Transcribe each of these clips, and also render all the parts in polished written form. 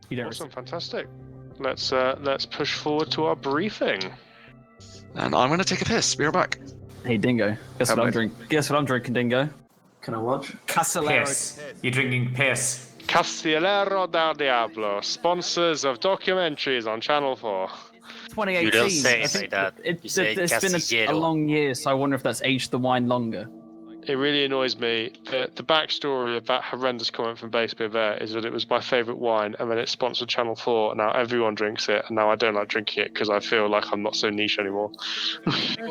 You don't Awesome, fantastic. Let's push forward to our briefing. And I'm gonna take a piss. Be right back. Hey, Dingo. Guess what I'm drinking? Guess what I'm drinking, Dingo? Can I watch? Castellero. Piss. You're drinking piss. Castellero del Diablo, sponsors of documentaries on Channel 4. 2018. You don't say I it think like that. You say it's been a Castillero. long year, so I wonder if that's aged the wine longer. It really annoys me that the backstory of that horrendous comment from Base Beer there is that it was my favourite wine, and then it sponsored Channel 4, and now everyone drinks it, and now I don't like drinking it because I feel like I'm not so niche anymore. You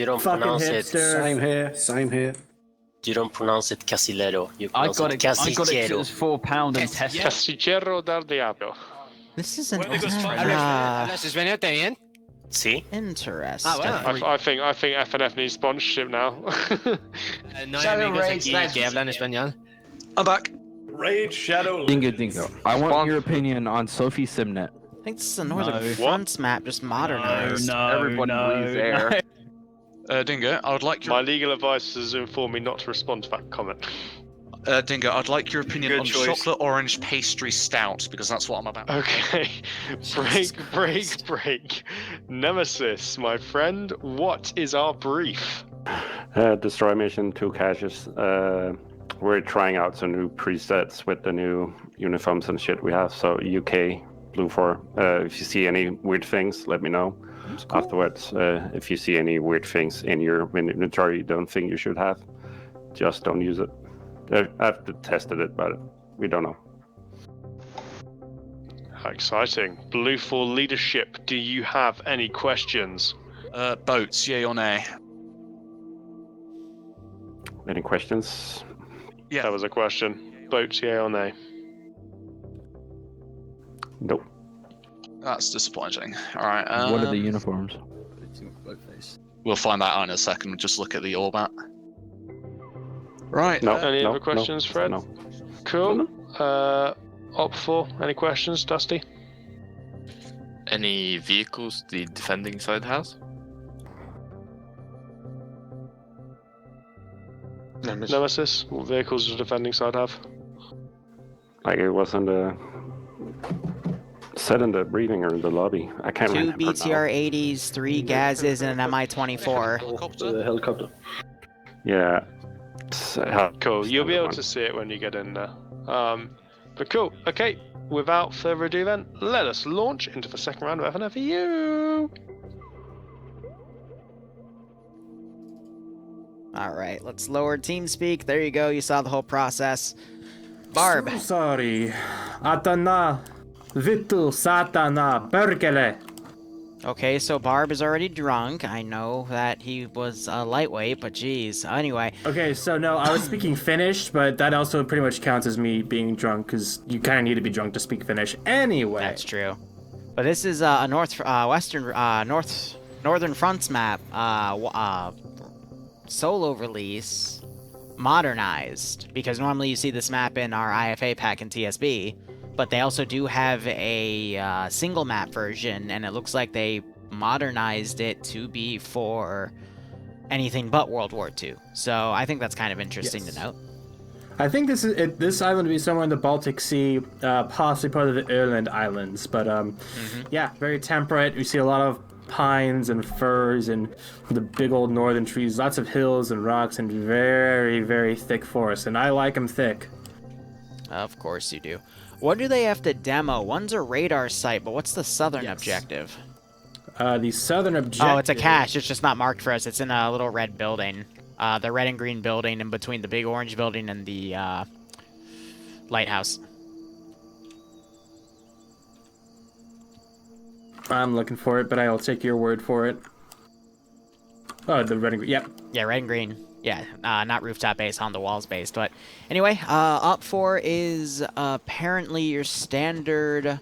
don't pronounce it. Same here. You don't pronounce it Castillero. You I pronounce got it it. I got it 'cause it Castillero. was £4 and Tesco. Castillero del Diablo. This is an See? interesting. I think FNF needs sponsorship now. I'm back. Raid Shadow. Dingo. I want your opinion on Sophie Simnet. I think this is a Northern Fronts map, just modernized. Everybody breathes air. Dingo, I would like your... My legal advice has informed me not to respond to that comment. Dingo, I'd like your opinion Good on choice. chocolate orange pastry stout, because that's what I'm about. Okay, break. Nemesis, my friend, what is our brief? Destroy mission 2 caches. We're trying out some new presets with the new uniforms and shit we have. So UK, BLUFOR. If you see any weird things, let me know. Cool. Afterwards, if you see any weird things in your inventory you don't think you should have, just don't use it. I've tested it, but we don't know. How exciting. BLUFOR leadership, do you have any questions? Boats, yay or nay? Any questions? Yeah. That was a question. Boats, yay or nay? Nope. That's disappointing. Alright, What are the uniforms? We'll find that out in a second. Just look at the Orbat. Right. Any other questions, Fred? No. Cool. OPFOR, any questions, Dusty? Any vehicles the defending side has? Nemesis, what vehicles does the defending side have? Like it wasn't said in the briefing or in the lobby. I can't 2 remember. BTR-80s, 3 Gazes, and an MI-24. Helicopter. Yeah. Cool. You'll be able to see it when you get in there. But cool. Okay. Without further ado, then, let us launch into the second round of FNFU. All right, let's lower TeamSpeak. There you go. You saw the whole process. Barb. So sorry. Atana. Vittu satana. Perkele. Okay, so Barb is already drunk. I know that he was lightweight, but geez. Anyway. Okay, so no, I was speaking Finnish, but that also pretty much counts as me being drunk, because you kind of need to be drunk to speak Finnish anyway. That's true. But this is a Northern Fronts map, solo release, modernized, because normally you see this map in our IFA pack in TSB. But they also do have a single map version, and it looks like they modernized it to be for anything but World War II. So I think that's kind of interesting to note. I think this island will be somewhere in the Baltic Sea, possibly part of the Öland Islands. But yeah, very temperate. You see a lot of pines and firs and the big old northern trees, lots of hills and rocks, and very, very thick forests. And I like them thick. Of course you do. What do they have to demo? One's a radar site, but what's the southern objective? The southern objective... Oh, it's a cache. It's just not marked for us. It's in a little red building. The red and green building in between the big orange building and the lighthouse. I'm looking for it, but I'll take your word for it. Oh, the red and green. Yep. Yeah, red and green. Yeah, not rooftop base, on the walls based. But anyway, OPFOR is apparently your standard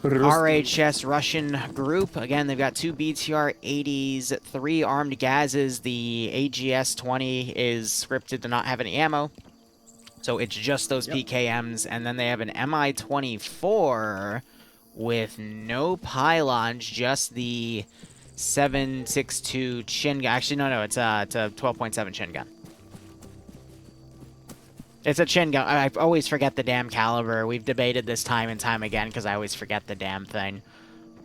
RHS Russian group. Again, they've got 2 BTR-80s, 3 armed gazes. The AGS-20 is scripted to not have any ammo. So it's just those PKMs. And then they have an MI-24 with no pylons, just the 7.62 chin gun. Actually, no, it's a 12.7 chin gun. It's a chin gun. I always forget the damn caliber. We've debated this time and time again because I always forget the damn thing.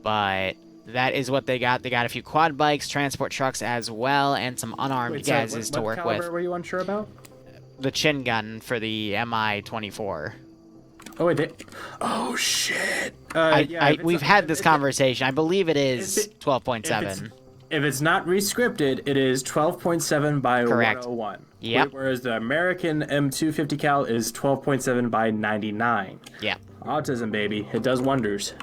But that is what they got. They got a few quad bikes, transport trucks as well, and some unarmed guys to work with. What caliber were you unsure about? The chin gun for the MI-24. Oh, wait, oh, shit. We've had this conversation. I believe it is 12.7. If it's not rescripted, it is 12.7 by Correct. 101. Yep. Whereas the American M250 cal is 12.7 by 99. Yeah. Autism, baby. It does wonders.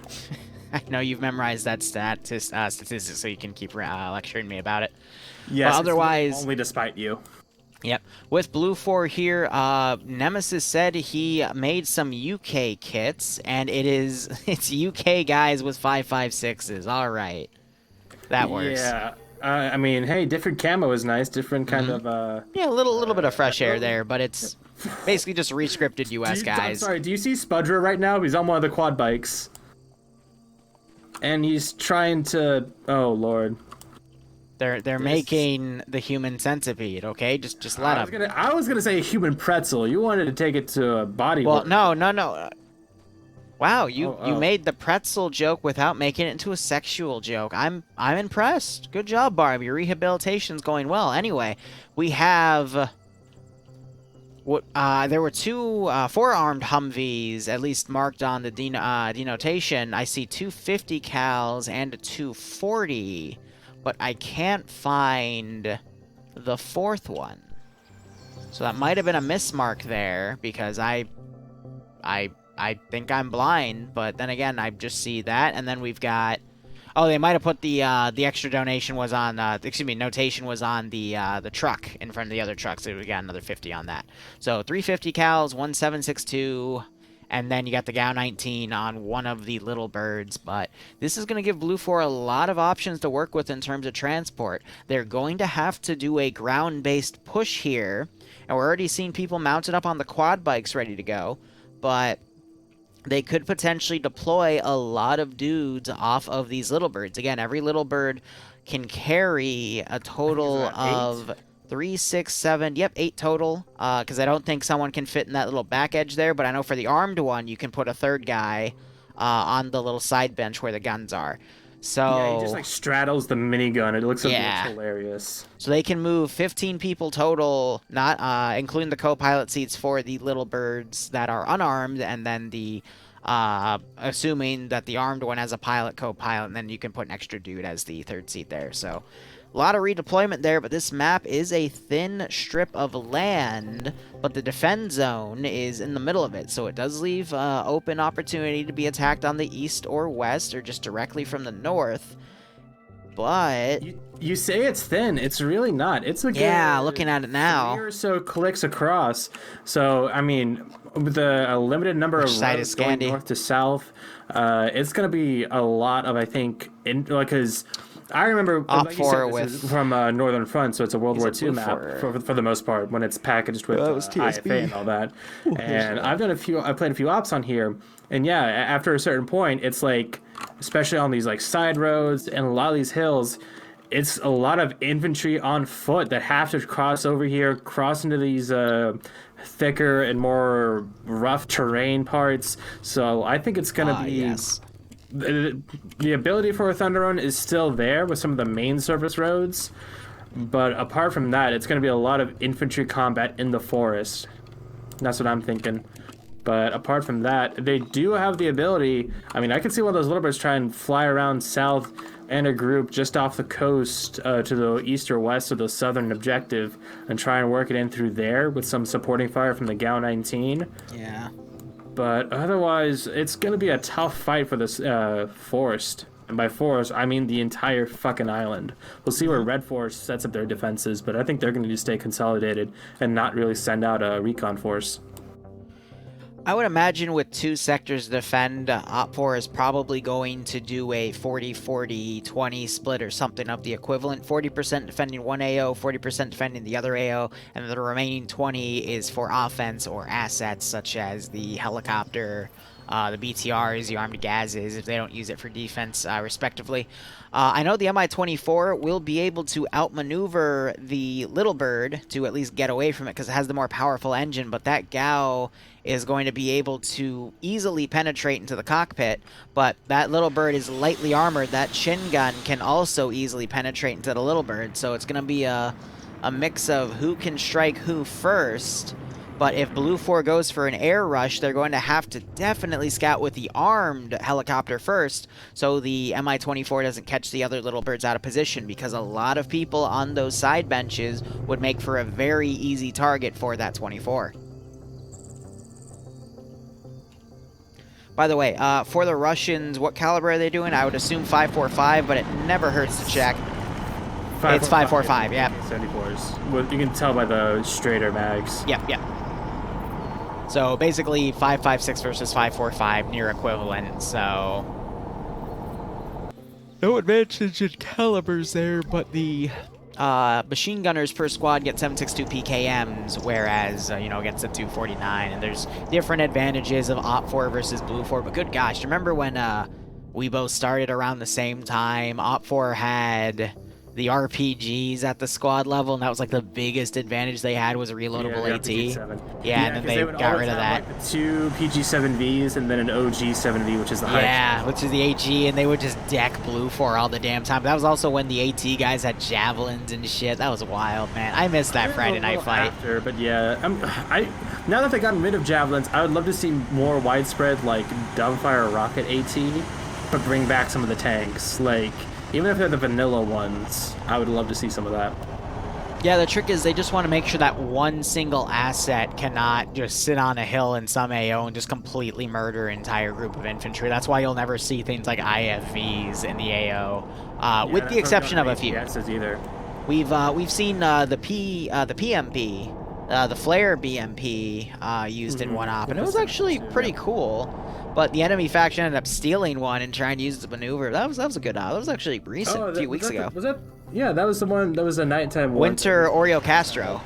I know you've memorized that statistics, so you can keep lecturing me about it. Yes, but otherwise, only despite you. Yep. With BLUFOR here, Nemesis said he made some UK kits, and it's UK guys with 5.56s. All right. That works. Yeah. I mean, hey, different camo is nice. Different kind of... Yeah, a little bit of fresh air there, but it's basically just rescripted US guys. I'm sorry, do you see Spudra right now? He's on one of the quad bikes. And he's trying to... Oh, Lord. They're making the human centipede, okay? Just let them. I was gonna say human pretzel. You wanted to take it to a body. Well, no. Wow, you made the pretzel joke without making it into a sexual joke. I'm impressed. Good job, Barb. Your rehabilitation's going well. Anyway, we have there were two 4-armed Humvees, at least marked on the denotation. I see 250 cals and a 240, but I can't find the fourth one. So that might have been a mismark there, because I think I'm blind, but then again, I just see that, and then we've got... Oh, they might have put the extra donation was on, notation was on the truck in front of the other truck, so we got another 50 on that. So 350 cals, 1762, and then you got the GAU 19 on one of the little birds, but this is going to give BLUFOR a lot of options to work with in terms of transport. They're going to have to do a ground-based push here, and we're already seeing people mounted up on the quad bikes ready to go, but... they could potentially deploy a lot of dudes off of these little birds. Again, every little bird can carry a total of 3, 6, 7, 8 total. Because I don't think someone can fit in that little back edge there, but I know for the armed one, you can put a third guy on the little side bench where the guns are. So yeah, he just like straddles the minigun. It looks hilarious. So they can move 15 people total, not including the co-pilot seats for the little birds that are unarmed, and then the assuming that the armed one has a pilot, co-pilot, and then you can put an extra dude as the third seat there. So a lot of redeployment there, but this map is a thin strip of land, but the defend zone is in the middle of it, so it does leave open opportunity to be attacked on the east or west, or just directly from the north. But you say it's thin, it's really not. It's a good, looking at it now, 3 or so clicks across. So I mean, with a limited number of roads going north to south, it's going to be a lot of, I think, because I remember like you said, this is from Northern Front, so it's a World War II map for the most part, when it's packaged with IFA and all that. And I played a few ops on here, and yeah, after a certain point, it's like, especially on these like side roads and a lot of these hills, it's a lot of infantry on foot that have to cross over here, cross into these thicker and more rough terrain parts. So I think it's going to be... The ability for a Thunder Run is still there with some of the main surface roads, but apart from that, it's going to be a lot of infantry combat in the forest. That's what I'm thinking. But apart from that, they do have the ability... I mean, I can see one of those little birds try and fly around south and a group just off the coast to the east or west of the southern objective and try and work it in through there with some supporting fire from the GAU 19. Yeah. But otherwise, it's going to be a tough fight for this forest. And by forest, I mean the entire fucking island. We'll see where Red Force sets up their defenses, but I think they're going to just stay consolidated and not really send out a recon force. I would imagine with 2 sectors to defend, OPFOR is probably going to do a 40-40-20 split or something of the equivalent. 40% defending one AO, 40% defending the other AO, and the remaining 20 is for offense or assets such as the helicopter, the BTRs, the armed gazes, if they don't use it for defense, respectively. I know the Mi-24 will be able to outmaneuver the littlebird to at least get away from it because it has the more powerful engine, but that Gao is going to be able to easily penetrate into the cockpit, but that littlebird is lightly armored. That chaingun can also easily penetrate into the littlebird, so it's going to be a mix of who can strike who first. But if BLUFOR goes for an air rush, they're going to have to definitely scout with the armed helicopter first, so the Mi-24 doesn't catch the other littlebirds out of position, because a lot of people on those side benches would make for a very easy target for that 24. By the way, for the Russians, what caliber are they doing? I would assume 5.45, but it never hurts to check. It's 5.45, yeah. 74s. Well, you can tell by the straighter mags. Yep, yep. So basically 5.56 versus 5.45, near equivalent, so no advantage in calibers there, but the machine gunners per squad get 7.62 PKMs, whereas, you know, against the 249, and there's different advantages of OPFOR versus BLUFOR, but good gosh, remember when we both started around the same time? OPFOR had the RPGs at the squad level, and that was like the biggest advantage they had was a reloadable AT. Yeah, and then they got rid of that. Like, 2 PG-7Vs and then an OG-7V, which is the highest. Yeah, which is the AG, and they would just deck BLUFOR all the damn time. That was also when the AT guys had javelins and shit. That was wild, man. I missed that Friday night fight. After, but yeah, now that they've gotten rid of javelins, I would love to see more widespread, like, dumbfire rocket AT, but bring back some of the tanks. Like, even if they're the vanilla ones, I would love to see some of that. Yeah, the trick is they just want to make sure that one single asset cannot just sit on a hill in some AO and just completely murder an entire group of infantry. That's why you'll never see things like IFVs in the AO, with the exception of a few. Either. We've seen the PMP, the Flare BMP used in one op, and it was actually pretty cool. But the enemy faction ended up stealing one and trying to use it to maneuver. That was a good op. That was actually recent, a few weeks ago. Yeah, that was the one. That was a nighttime one. Winter Oreo Castro.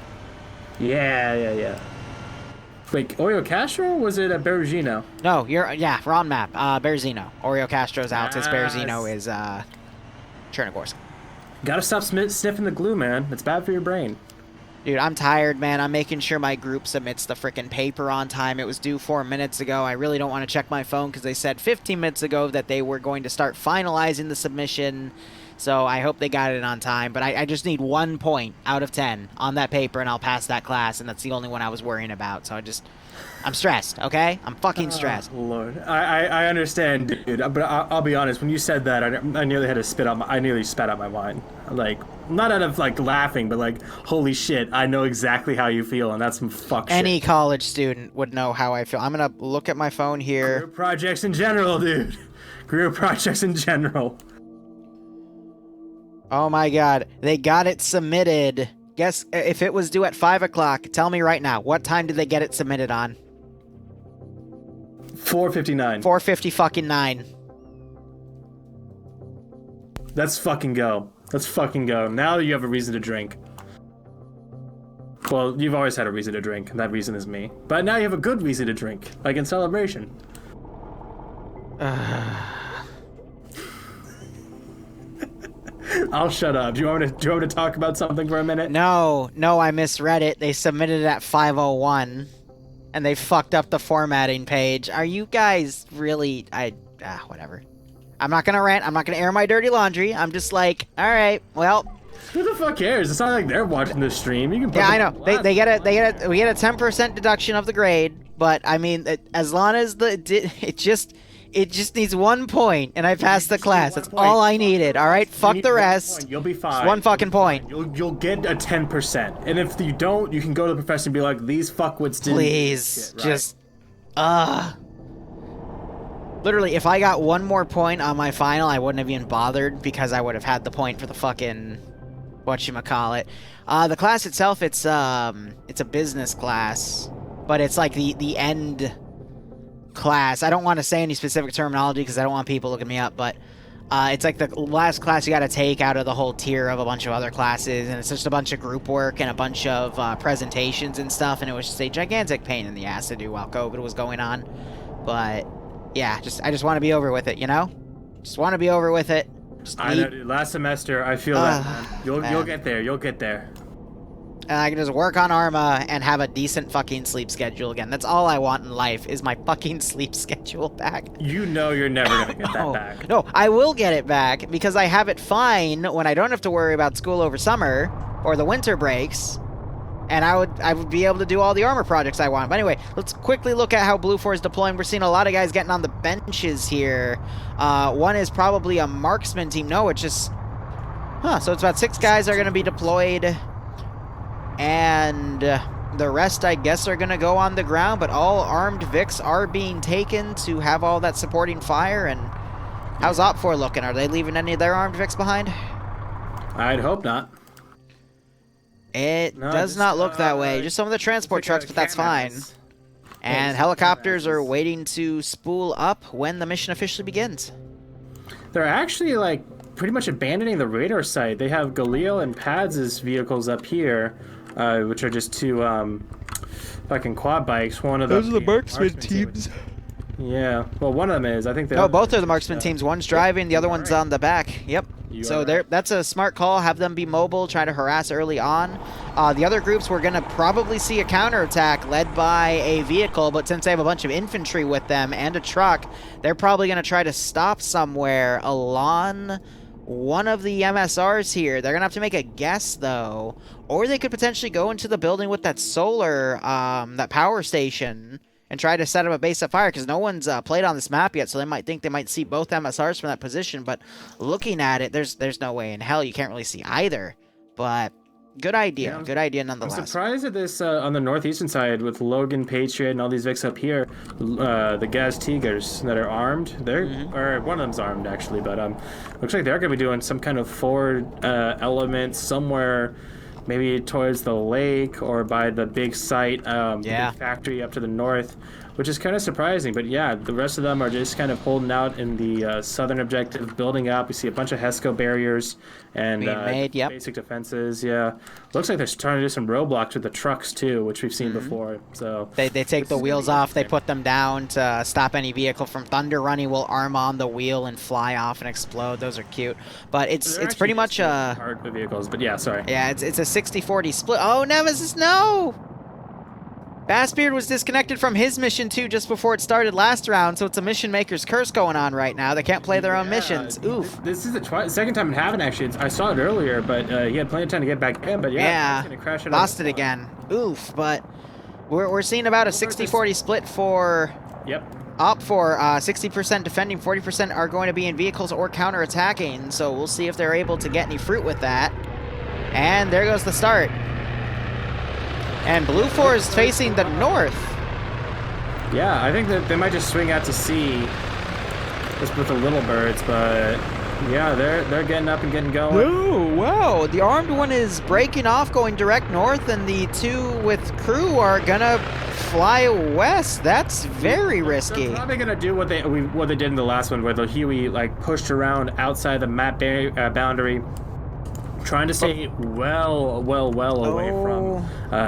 Yeah. Wait, Oreo Castro? Or was it at Berezino? No, wrong map. Berezino. Oreo Castro's out. This Berezino is Chernogorsk. Gotta stop sniffing the glue, man. It's bad for your brain. Dude, I'm tired, man. I'm making sure my group submits the frickin' paper on time. It was due 4 minutes ago. I really don't want to check my phone because they said 15 minutes ago that they were going to start finalizing the submission. So I hope they got it on time. But I just need 1 point out of 10 on that paper, and I'll pass that class. And that's the only one I was worrying about. So I'm stressed, okay? I'm fucking stressed. Lord, I understand, dude. But I'll be honest. When you said that, I nearly had to I nearly spat out my wine. Like, not out of like laughing, but like, holy shit, I know exactly how you feel, and that's some fuck shit. Any college student would know how I feel. I'm gonna look at my phone here. Career projects in general, dude. Career projects in general. Oh my god, they got it submitted. Guess if it was due at 5 o'clock, tell me right now, what time did they get it submitted on? 4:59. 4:50 fucking 9. Let's fucking go. Let's fucking go. Now you have a reason to drink. Well, you've always had a reason to drink, and that reason is me. But now you have a good reason to drink, like in celebration. I'll shut up. Do you want me to talk about something for a minute? No, I misread it. They submitted it at 5:01, and they fucked up the formatting page. Are you guys really... whatever. I'm not gonna rant. I'm not gonna air my dirty laundry. I'm just like, all right, well... Who the fuck cares? It's not like they're watching this stream. You can. Yeah, I know. We get a 10% deduction of the grade, but I mean, as long as it just needs 1 point, and I passed the class. That's all I needed. All right, fuck the rest. You'll be fine. Just 1 fucking point. You'll get a 10%, and if you don't, you can go to the professor and be like, "These fuckwits didn't." Please, shit, right? Just literally, if I got 1 more point on my final, I wouldn't have even bothered because I would have had the point for the fucking whatchamacallit. The class itself, it's a business class, but it's like the end class. I don't want to say any specific terminology because I don't want people looking me up, but it's like the last class you got to take out of the whole tier of a bunch of other classes, and it's just a bunch of group work and a bunch of presentations and stuff, and it was just a gigantic pain in the ass to do while COVID was going on. But Yeah, I just want to be over with it, you know? Just want to be over with it. I know, dude. Last semester, I feel that, man. You'll get there. You'll get there. And I can just work on Arma and have a decent fucking sleep schedule again. That's all I want in life, is my fucking sleep schedule back. You know you're never gonna get that back. No, I will get it back because I have it fine when I don't have to worry about school over summer or the winter breaks. And I would be able to do all the armor projects I want. But anyway, let's quickly look at how BLUFOR is deploying. We're seeing a lot of guys getting on the benches here. One is probably a marksman team. No, it's just... so it's about 6 guys are going to be deployed. And the rest, I guess, are going to go on the ground. But all armed Vics are being taken to have all that supporting fire. And how's OPFOR looking? Are they leaving any of their armed Vics behind? I'd hope not. It does not look that way. Just some of the transport trucks, but that's fine. And helicopters are waiting to spool up when the mission officially begins. They're actually, like, pretty much abandoning the radar site. They have Galil and Pads' vehicles up here, which are just 2 fucking quad bikes. One of them... Those are the marksman teams. Yeah. Well, one of them is. I think they... No, both are the marksman teams. One's driving, the other one's on the back. Yep. So that's a smart call. Have them be mobile, try to harass early on. The other groups, we're going to probably see a counterattack led by a vehicle, but since they have a bunch of infantry with them and a truck, they're probably going to try to stop somewhere along one of the MSRs here. They're going to have to make a guess, though. Or they could potentially go into the building with that solar, that power station, and try to set up a base of fire, because no one's played on this map yet, so they might think they might see both MSRs from that position, but looking at it, there's no way in hell you can't really see either. But good idea. Yeah, good idea nonetheless. I'm surprised at this on the northeastern side with Logan, Patriot, and all these Vics up here. The Gaz Tigers that are armed. They're or one of them's armed actually, but looks like they're gonna be doing some kind of forward element somewhere, maybe towards the lake or by the big site, the big factory up to the north, which is kind of surprising. But yeah, the rest of them are just kind of holding out in the southern objective, building up. We see a bunch of HESCO barriers and basic defenses. Yeah, looks like they're trying to do some roadblocks with the trucks too, which we've seen before. So they take the wheels off, they put them down to stop any vehicle from thunder running. Will arm on the wheel and fly off and explode. Those are cute, but it's pretty much hard vehicles. But yeah, sorry. Yeah, it's a 60-40 split. Oh, Nemesis, no! Bassbeard was disconnected from his mission too just before it started last round, so it's a mission maker's curse going on right now. They can't play their own missions. Oof. This is the second time it happened actually. I saw it earlier, but he had plenty of time to get back in. But yeah, gonna crash it lost it again. Oof. But we're seeing about a 60-40 split for OPFOR. 60% defending, 40% are going to be in vehicles or counter-attacking. So we'll see if they're able to get any fruit with that. And there goes the start. And BLUFOR is facing the north. Yeah, I think that they might just swing out to sea just with the littlebirds, but yeah, they're getting up and getting going. Oh, wow. The armed one is breaking off, going direct north, and the 2 with crew are gonna fly west. That's very risky. They're probably gonna do what they did in the last one, where the Huey like pushed around outside the map boundary, trying to stay well away from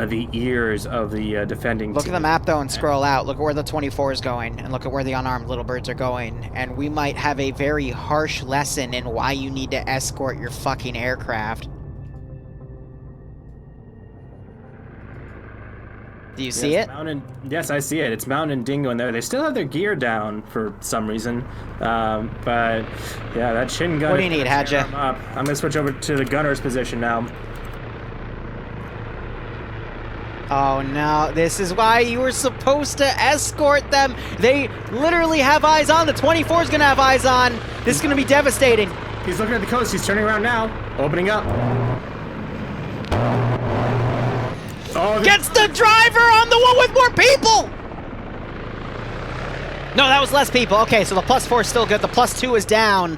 the ears of the defending Look team. at the map, though, and scroll out. Look at where the 24 is going, and look at where the unarmed littlebirds are going. And we might have a very harsh lesson in why you need to escort your fucking aircraft. Do you see it? Yes, I see it. It's Mountain and Dingo in there. They still have their gear down for some reason. But yeah, that shin gun. What do you need, Hadja? I'm going to switch over to the gunner's position now. Oh no, this is why you were supposed to escort them. They literally have eyes on. The 24 is going to have eyes on. This is going to be devastating. He's looking at the coast. He's turning around now. Opening up. Oh, gets the driver on the one with more people! No, that was less people. Okay, so the +4 is still good. The +2 is down.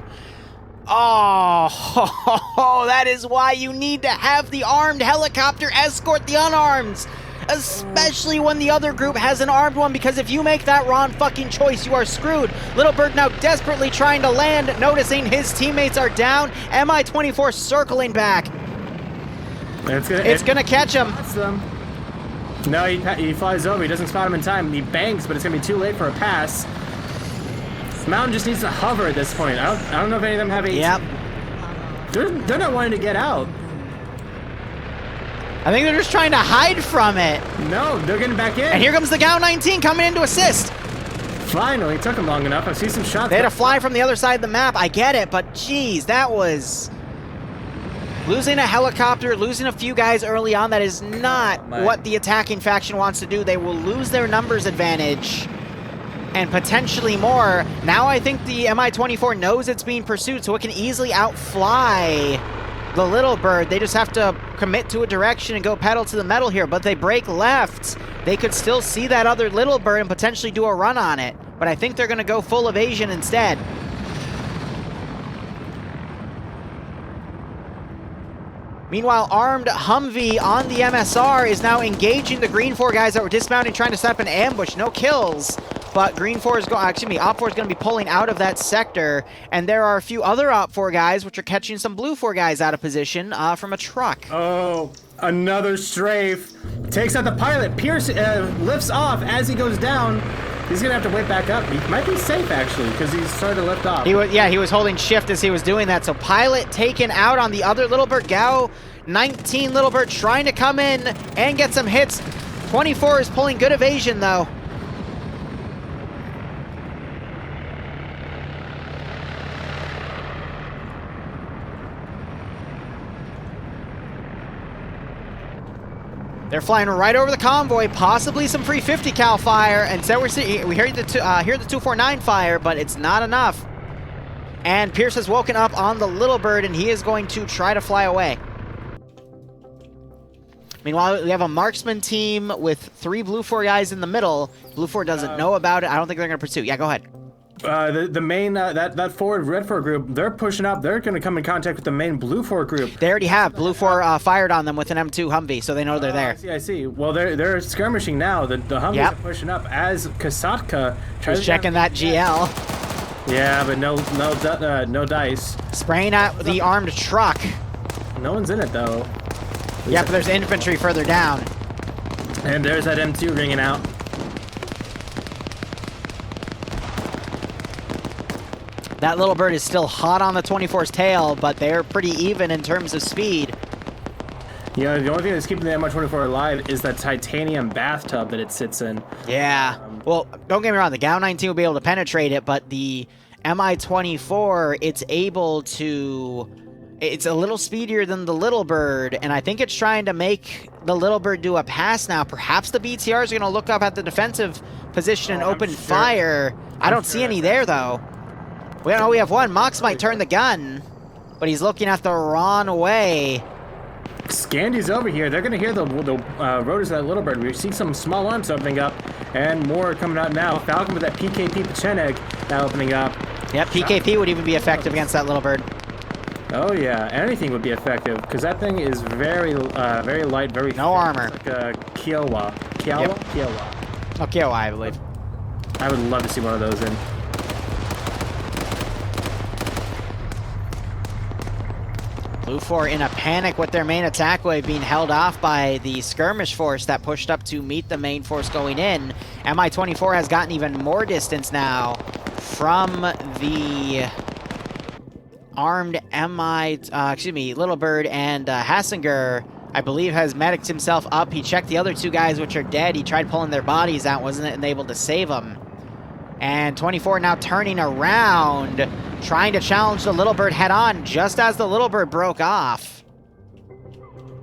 Oh, that is why you need to have the armed helicopter escort the unarmed. Especially when the other group has an armed one, because if you make that wrong fucking choice, you are screwed. Littlebird now desperately trying to land, noticing his teammates are down. MI-24 circling back. It's gonna catch him. Awesome. 'em. No, he flies over. He doesn't spot him in time. He bangs, but it's gonna be too late for a pass. Mountain just needs to hover at this point. I don't know if any of them have 18. Yep. They're not wanting to get out. I think they're just trying to hide from it. No, they're getting back in. And here comes the Gao 19 coming in to assist. Finally, it took them long enough. I see some shots. They had to fly from the other side of the map. I get it, but geez, that was... Losing a helicopter, losing a few guys early on, that is not what the attacking faction wants to do. They will lose their numbers advantage and potentially more. Now I think the Mi-24 knows it's being pursued, so it can easily outfly the little bird. They just have to commit to a direction and go pedal to the metal here, but they break left. They could still see that other little bird and potentially do a run on it, but I think they're going to go full evasion instead. Meanwhile, armed Humvee on the MSR is now engaging the Green 4 guys that were dismounting, trying to set up an ambush. No kills, but Green 4 is going, excuse me, OPFOR is going to be pulling out of that sector, and there are a few other OPFOR guys which are catching some BLUFOR guys out of position from a truck. Oh, another strafe. Takes out the pilot. Pierce lifts off as he goes down. He's going to have to wait back up. He might be safe, actually, because he's starting to lift off. He was holding shift as he was doing that. So pilot taken out on the other little bird. Gao 19 little bird trying to come in and get some hits. 24 is pulling good evasion, though. They're flying right over the convoy, possibly some free 50 cal fire, and so we hear the 249 fire, but it's not enough. And Pierce has woken up on the little bird, and he is going to try to fly away. Meanwhile, we have a marksman team with 3 BLUFOR guys in the middle. BLUFOR doesn't know about it. I don't think they're going to pursue. Yeah, go ahead. The main, that forward Red 4 group, they're pushing up. They're going to come in contact with the main BLUFOR group. They already have. BLUFOR fired on them with an M2 Humvee, so they know they're there. I see. Well, they're skirmishing now. The Humvees are pushing up as Kasatka tries to checking that GL. Yeah, but no dice. Spraying at the armed truck. No one's in it, though. Yeah, but there's infantry further down. And there's that M2 ringing out. That little bird is still hot on the 24's tail, but they're pretty even in terms of speed. Yeah, the only thing that's keeping the Mi-24 alive is that titanium bathtub that it sits in. Yeah. Well, don't get me wrong, the Gao 19 will be able to penetrate it, but the Mi-24, it's able to... It's a little speedier than the little bird, and I think it's trying to make the little bird do a pass now. Perhaps the BTRs are going to look up at the defensive position and open fire. I don't see any there, though. We have one. Mox might turn the gun, but he's looking at the wrong way. Scandy's over here. They're going to hear the rotors of that little bird. We see some small arms opening up, and more coming out now. Falcon with that PKP Pecheneg now opening up. Yep, PKP would even be effective against that little bird. Oh yeah, anything would be effective because that thing is very light, very no thick. armor. It's like a Kiowa. Yep. Kiowa. Oh, Kiowa, I believe. I would love to see one of those in. BLUFOR in a panic with their main attack wave being held off by the skirmish force that pushed up to meet the main force going in. Mi-24 has gotten even more distance now from the armed Little Bird, and Hassinger, I believe, has medicked himself up. He checked the other 2 guys, which are dead. He tried pulling their bodies out, wasn't able to save them. And 24 now turning around, trying to challenge the Little Bird head on, just as the Little Bird broke off.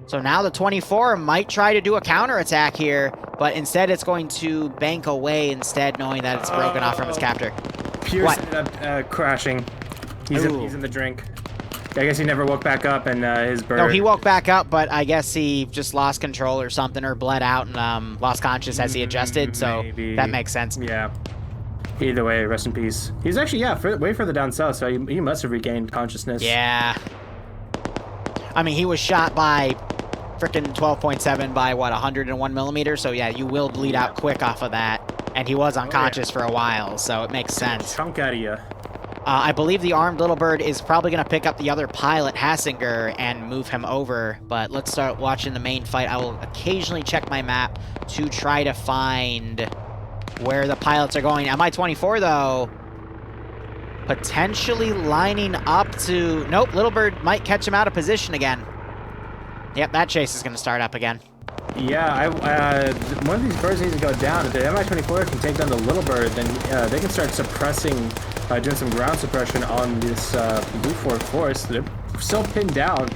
So now the 24 might try to do a counterattack here, but instead it's going to bank away instead, knowing that it's broken off from its captor. Pierce ended up crashing. He's in the drink. I guess he never woke back up, and his bird... No, he woke back up, but I guess he just lost control or something, or bled out and lost conscious as he adjusted, so that makes sense. Yeah. Either way, rest in peace. He's actually, way further down south, so he must have regained consciousness. Yeah. I mean, he was shot by frickin' 12.7 by, 101 millimeters, so yeah, you will bleed out quick off of that. And he was unconscious for a while, so it makes sense. Chunk out of you. I believe the armed Little Bird is probably going to pick up the other pilot, Hassinger, and move him over. But let's start watching the main fight. I will occasionally check my map to try to find where the pilots are going. Mi-24, though, potentially lining up to... Nope, littlebird might catch him out of position again. Yep, that chase is going to start up again. Yeah, one of these birds needs to go down. If the Mi-24 can take down the littlebird, then they can start suppressing, doing some ground suppression on this BLUFOR force. They're still pinned down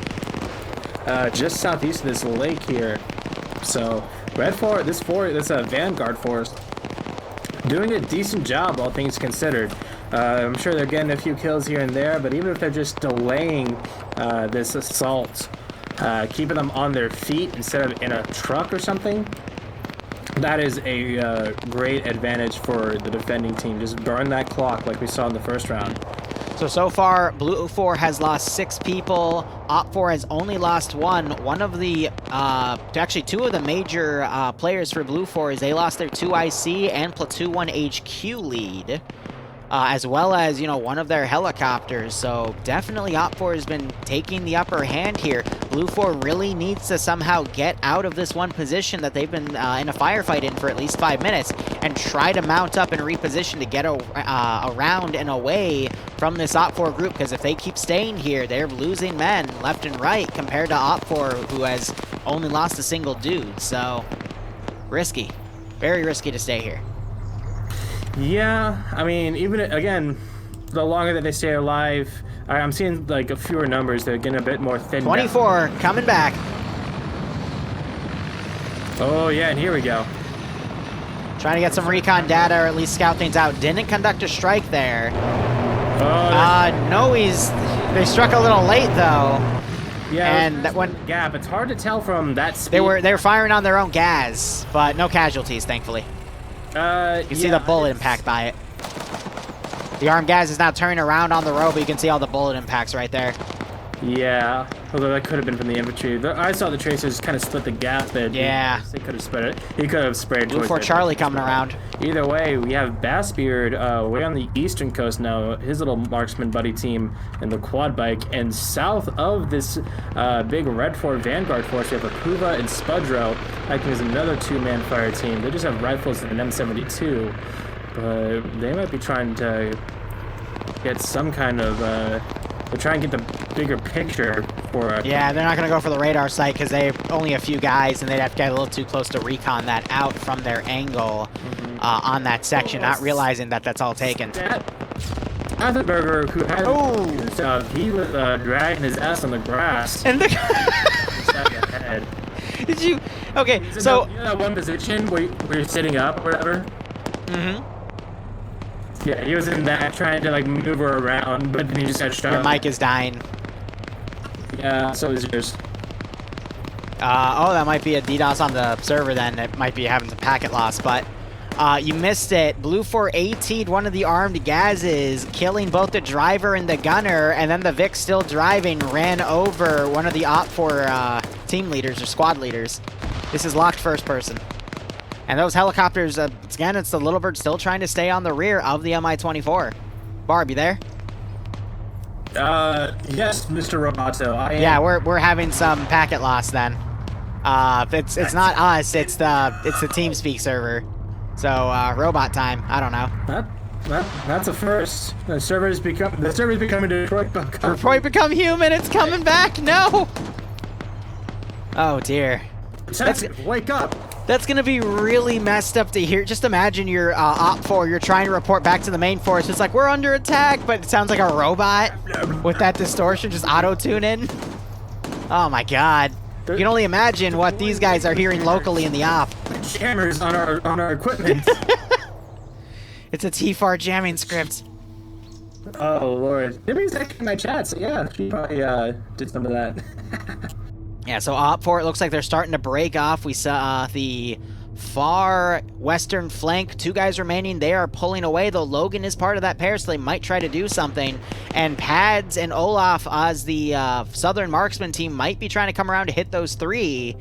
just southeast of this lake here. So, this Vanguard force, doing a decent job, all things considered. I'm sure they're getting a few kills here and there, but even if they're just delaying this assault, keeping them on their feet instead of in a truck or something, that is a great advantage for the defending team. Just burn that clock like we saw in the first round. So far, BLUFOR has lost 6 people. OPFOR has only lost 1. One of the, actually 2 of the major players for BLUFOR is they lost their 2 IC and Platoon 1 HQ lead, as well as, you know, one of their helicopters. So definitely OPFOR has been taking the upper hand here. BLUFOR really needs to somehow get out of this one position that they've been in a firefight in for at least 5 minutes and try to mount up and reposition to get around and away from this OPFOR group, because if they keep staying here, they're losing men left and right compared to OPFOR, who has only lost a single dude. So risky, very risky to stay here. Yeah, I mean, even again, the longer that they stay alive, I'm seeing like a fewer numbers. They're getting a bit more thin. 24 coming back. Oh yeah, and here we go. Trying to get some recon data, or at least scout things out. Didn't conduct a strike there. No, they struck a little late though. Yeah, and that one gap. It's hard to tell from that speed. They were firing on their own gas, but no casualties, thankfully. You can see the bullet impact by it. The armed gas is now turning around on the road, but you can see all the bullet impacts right there. Yeah, although that could have been from the infantry. I saw the tracers kind of split the gap there. Yeah. They could have spread it. He could have sprayed towards BLUFOR Charlie coming around. Either way, we have Bassbeard way on the eastern coast now, his little marksman buddy team in the quad bike, and south of this big Red 4 Vanguard force, we have Akuva and Spudro. I think there's another 2-man fire team. They just have rifles and an M72, but they might be trying to get some kind of they're trying to get the bigger picture for Yeah, they're not going to go for the radar site because they have only a few guys, and they'd have to get a little too close to recon that out from their angle on that section, not realizing that that's all taken. Atherberger, who had he was dragging his ass on the grass. And the ahead. Did you? Okay, so you know that one position where you're sitting up or whatever? Mm-hmm. Yeah, he was in that trying to like maneuver around, but then he just got shot. Your mic is dying. Yeah, so is yours. Oh, that might be a DDoS on the server then. It might be having some packet loss, but you missed it. BLUFOR AT'd one of the armed gazes, killing both the driver and the gunner, and then the Vic still driving ran over one of the OPFOR team leaders or squad leaders. This is locked first person. And those helicopters, again, it's the littlebird still trying to stay on the rear of the Mi-24. Barb, you there? Yes, Mr. Roboto. Yeah, we're having some packet loss then. It's not us, it's the TeamSpeak server. So robot time. I don't know. That's a first. The server's becoming Detroit become. Detroit become human. It's coming back. No. Oh dear. Wake up. That's gonna be really messed up to hear. Just imagine you're OPFOR, you're trying to report back to the main force. It's like, we're under attack, but it sounds like a robot with that distortion, just auto-tune in. Oh my god. You can only imagine what these guys are hearing locally in the op. Jammers on our equipment. It's a TFAR jamming script. Oh lord. Jimmy's actually in my chat, so yeah, she probably did some of that. Yeah, so OPFOR, it looks like they're starting to break off. We saw the far western flank. 2 guys remaining. They are pulling away, though Logan is part of that pair, so they might try to do something. And Pads and Olaf as the southern marksman team might be trying to come around to hit those 3.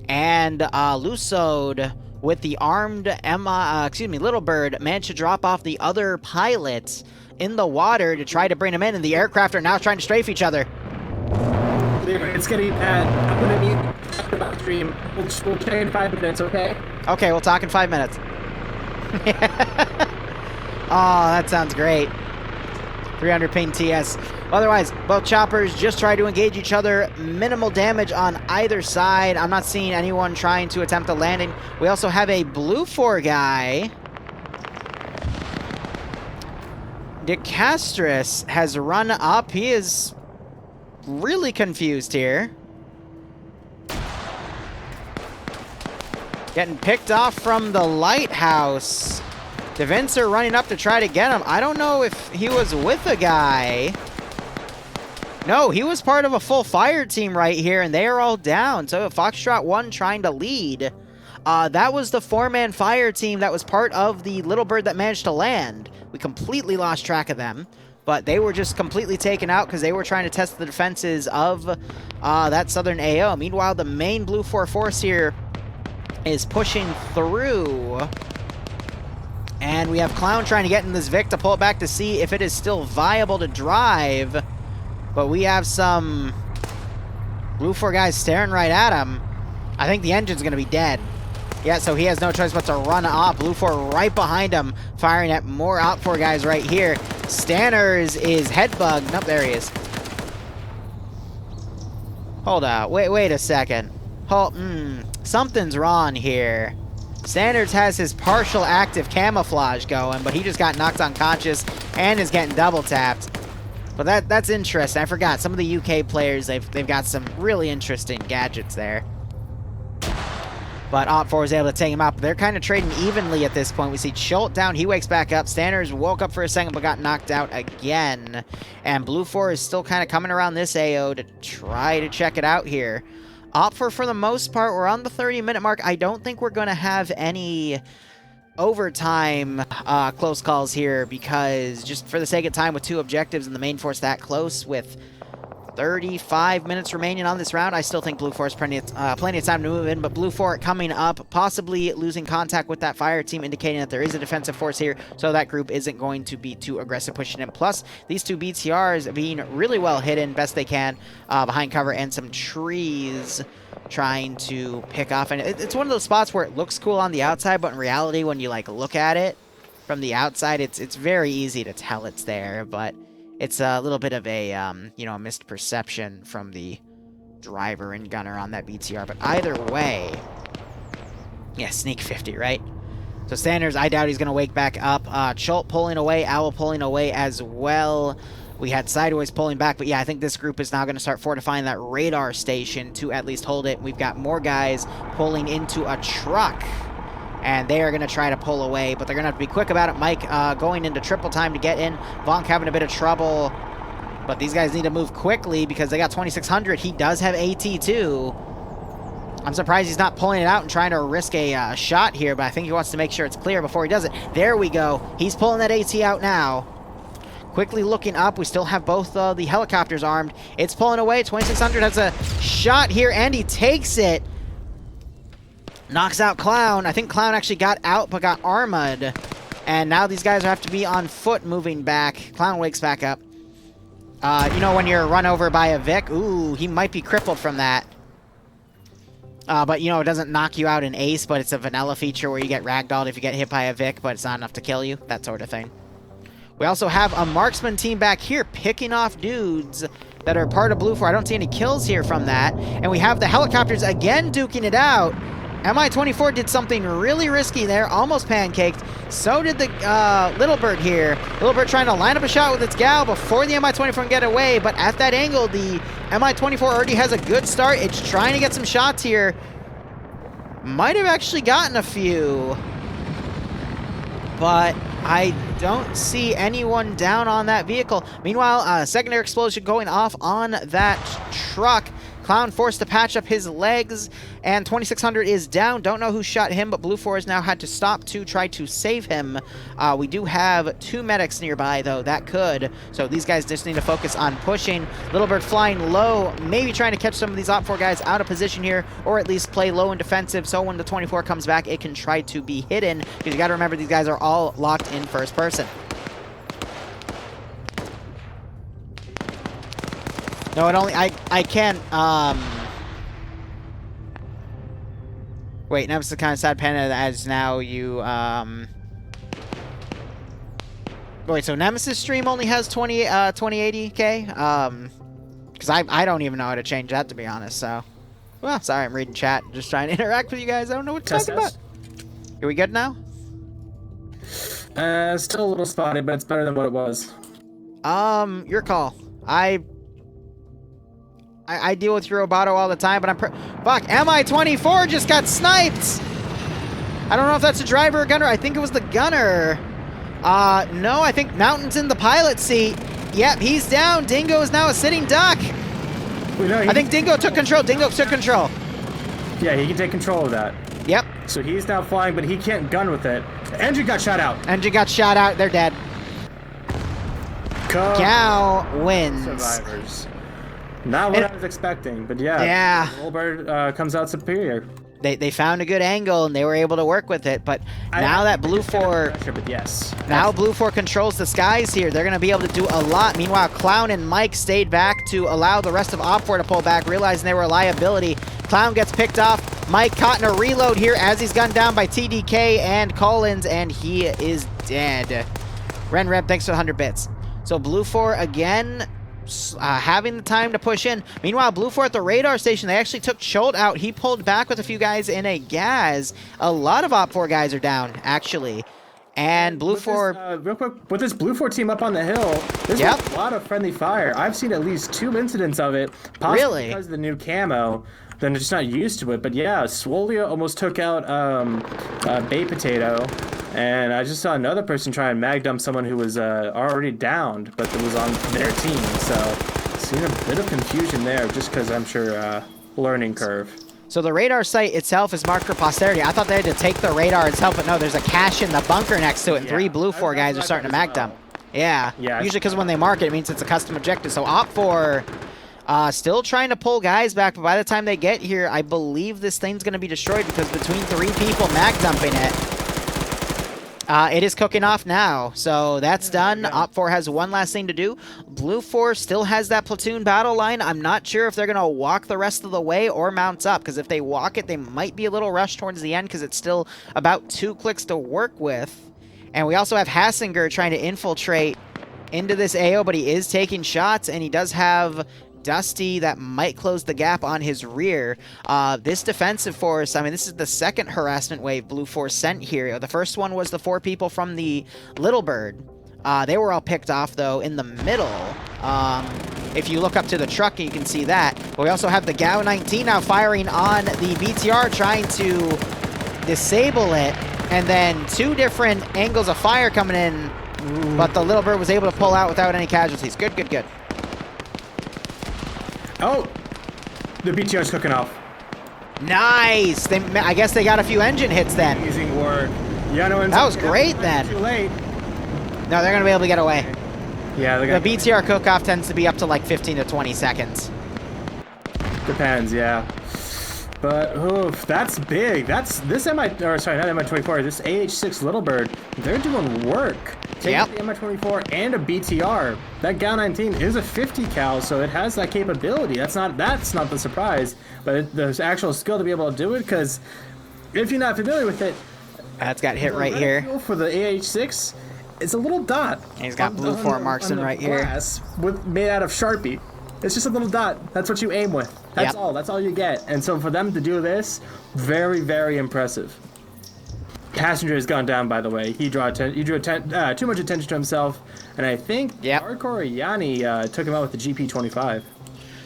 And Lusod with the armed littlebird managed to drop off the other pilots in the water to try to bring them in, and the aircraft are now trying to strafe each other. It's getting bad. I'm gonna mute the stream. We'll check in 5 minutes, okay? Okay, we'll talk in 5 minutes. Oh, that sounds great. 300 ping TS. Otherwise, both choppers just try to engage each other. Minimal damage on either side. I'm not seeing anyone trying to attempt a landing. We also have a BLUFOR guy. DeCastris has run up. He is really confused here. Getting picked off from the lighthouse. DeVincer running up to try to get him. I don't know if he was with a guy. No, he was part of a full fire team right here, and they are all down. So Foxtrot 1 trying to lead. That was the 4-man fire team that was part of the little bird that managed to land. We completely lost track of them, but they were just completely taken out because they were trying to test the defenses of that southern AO. Meanwhile, the main BLUFOR force here is pushing through. And we have Clown trying to get in this Vic to pull it back to see if it is still viable to drive. But we have some BLUFOR guys staring right at him. I think the engine's going to be dead. Yeah, so he has no choice but to run up. BLUFOR right behind him, firing at more OPFOR guys right here. Stanners is headbugged. Nope, there he is. Hold up. Wait a second. Something's wrong here. Standards has his partial active camouflage going, but he just got knocked unconscious and is getting double tapped. But that's interesting. I forgot. Some of the UK players, they've got some really interesting gadgets there. But OPFOR is able to take him out. They're kind of trading evenly at this point. We see Schult down. He wakes back up. Standards woke up for a second but got knocked out again. And BLUFOR is still kind of coming around this AO to try to check it out here. OPFOR, for the most part, we're on the 30-minute mark. I don't think we're going to have any overtime close calls here because just for the sake of time with 2 objectives and the main force that close with 35 minutes remaining on this round, I still think BLUFOR has plenty of time to move in, but BLUFOR coming up, possibly losing contact with that fire team, indicating that there is a defensive force here, so that group isn't going to be too aggressive pushing in. Plus, these 2 BTRs being really well hidden, best they can, behind cover and some trees trying to pick off. And it's one of those spots where it looks cool on the outside, but in reality, when you like look at it from the outside, it's very easy to tell it's there, but it's a little bit of a, you know, a missed perception from the driver and gunner on that BTR. But either way, yeah, sneak 50, right? So Sanders, I doubt he's going to wake back up. Schult pulling away, Owl pulling away as well. We had Sideways pulling back, but yeah, I think this group is now going to start fortifying that radar station to at least hold it. We've got more guys pulling into a truck. And they are going to try to pull away, but they're going to have to be quick about it. Mike going into triple time to get in. Vonk having a bit of trouble, but these guys need to move quickly because they got 2600. He does have AT too. I'm surprised he's not pulling it out and trying to risk a shot here, but I think he wants to make sure it's clear before he does it. There we go. He's pulling that AT out now. Quickly looking up, we still have both the helicopters armed. It's pulling away. 2600 has a shot here, and he takes it. Knocks out Clown. I think Clown actually got out, but got armored. And now these guys have to be on foot moving back. Clown wakes back up. You know when you're run over by a Vic? Ooh, he might be crippled from that. But, you know, it doesn't knock you out in Ace, but it's a vanilla feature where you get ragdolled if you get hit by a Vic, but it's not enough to kill you. That sort of thing. We also have a marksman team back here picking off dudes that are part of BLUFOR. I don't see any kills here from that. And we have the helicopters again duking it out. MI-24 did something really risky there, almost pancaked. So did the littlebird here. Littlebird trying to line up a shot with its gal before the MI-24 can get away, but at that angle, the MI-24 already has a good start. It's trying to get some shots here. Might have actually gotten a few, but I don't see anyone down on that vehicle. Meanwhile, secondary explosion going off on that truck. Clown forced to patch up his legs, and 2600 is down. Don't know who shot him, but BLUFOR has now had to stop to try to save him. We do have 2 medics nearby, though. That could. So these guys just need to focus on pushing. Littlebird flying low, maybe trying to catch some of these OPFOR guys out of position here, or at least play low and defensive, so when the 24 comes back, it can try to be hidden, because you got to remember these guys are all locked in first person. No, it only, I can't, wait, now it's the kind of sad pen as now you, Wait, so Nemesis stream only has 2080K? Because I don't even know how to change that, to be honest, so. Well, sorry, I'm reading chat. Just trying to interact with you guys. I don't know what to talk about. Are we good now? Still a little spotty, but it's better than what it was. Your call. I deal with your Roboto all the time, but I'm fuck, MI-24 just got sniped! I don't know if that's a driver or gunner. I think it was the gunner. No, I think Mountain's in the pilot seat. Yep, he's down. Dingo is now a sitting duck. I think Dingo took control. Dingo took control. Yeah, he can take control of that. Yep. So he's now flying, but he can't gun with it. Engine got shot out. Engine got shot out. They're dead. Gal wins. Survivors. Not what I was expecting, but yeah. Yeah. Littlebird comes out superior. They found a good angle and they were able to work with it, but now that BLUFOR, but yes, now BLUFOR controls the skies here, they're going to be able to do a lot. Meanwhile, Clown and Mike stayed back to allow the rest of OPFOR to pull back, realizing they were a liability. Clown gets picked off. Mike caught in a reload here as he's gunned down by TDK and Collins, and he is dead. Ren Rep, thanks for 100 bits. So BLUFOR again, having the time to push in. Meanwhile, BLUFOR at the radar station, they actually took Cholt out. He pulled back with a few guys in a gas. A lot of OPFOR guys are down, actually. And BLUFOR... real quick, with this BLUFOR team up on the hill, there's a lot of friendly fire. I've seen at least 2 incidents of it. Possibly because of the new camo. Then just not used to it. But yeah, Swolia almost took out Bay Potato. And I just saw another person try and mag dump someone who was already downed, but it was on their team. So, seen a bit of confusion there, just because I'm sure learning curve. So the radar site itself is marked for posterity. I thought they had to take the radar itself, but no, there's a cache in the bunker next to it, and 3 BLUFOR guys are starting to mag dump. Yeah, usually because when they mark it, it means it's a custom objective. So OPFOR still trying to pull guys back, but by the time they get here, I believe this thing's going to be destroyed because between 3 people mag dumping it, it is cooking off now, so that's done. OPFOR has one last thing to do. BLUFOR still has that platoon battle line. I'm not sure if they're going to walk the rest of the way or mount up, because if they walk it, they might be a little rushed towards the end, because it's still about 2 clicks to work with. And we also have Hassinger trying to infiltrate into this AO, but he is taking shots, and he does have Dusty that might close the gap on his rear. This defensive force, I mean, this is the second harassment wave BLUFOR sent here. The first one was the 4 people from the Littlebird. They were all picked off, though, in the middle. If you look up to the truck, you can see that. But we also have the GAU 19 now firing on the BTR, trying to disable it. And then 2 different angles of fire coming in, but the Littlebird was able to pull out without any casualties. Good, good, good. Oh! The BTR's cooking off. Nice! I guess they got a few engine hits then. Amazing work. Yano that was great then. Too late. No, they're going to be able to get away. Yeah, they're the BTR cook-off tends to be up to like 15 to 20 seconds. Depends, yeah. But, oof, that's big. That's, this not MI-24, this AH-6 Littlebird, they're doing work. Taking the MI-24 and a BTR. That GAU 19 is a 50 cal, so it has that capability. That's not the surprise, but there's actual skill to be able to do it, because if you're not familiar with it, that's got hit right here. For the AH-6, it's a little dot. And he's got BLUFOR marks in right here. Made out of Sharpie. It's just a little dot. That's what you aim with. That's all. That's all you get. And so for them to do this, very, very impressive. Passenger has gone down, by the way. He drew too much attention to himself, and I think Hardcore Yanni took him out with the GP25.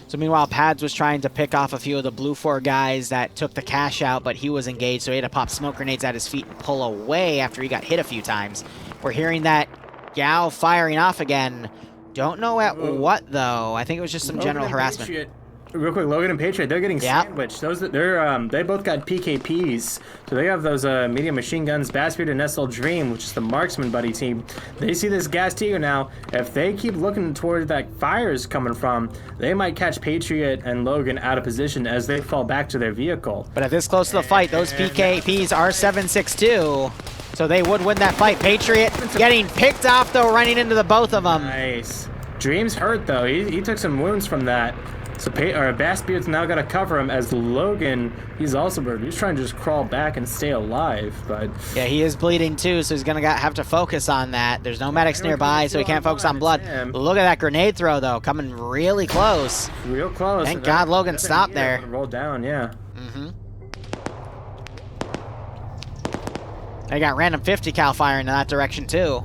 So meanwhile, Pads was trying to pick off a few of the BLUFOR guys that took the cash out, but he was engaged, so he had to pop smoke grenades at his feet and pull away after he got hit a few times. We're hearing that GAU firing off again. Don't know at what, though. I think it was just some general harassment. Patriot. Real quick, Logan and Patriot, they're getting sandwiched. They both got PKPs, so they have those medium machine guns. Bassbeard and Nestle Dream, which is the marksman buddy team. They see this gas tiger now. If they keep looking toward that fire's coming from, they might catch Patriot and Logan out of position as they fall back to their vehicle. But at this close to the fight, those PKPs are 7.62, so they would win that fight. Patriot getting picked off, though, running into the both of them. Nice. Dream's hurt, though. He took some wounds from that. So Bassbeard's now got to cover him as Logan, he's trying to just crawl back and stay alive, but... Yeah, he is bleeding too, so he's going to have to focus on that. There's no medics nearby, so he can't focus on blood. Look at that grenade throw, though, coming really close. Real close. Thank God Logan stopped there. Roll down, yeah. Mm-hmm. They got random 50 cal firing in that direction, too.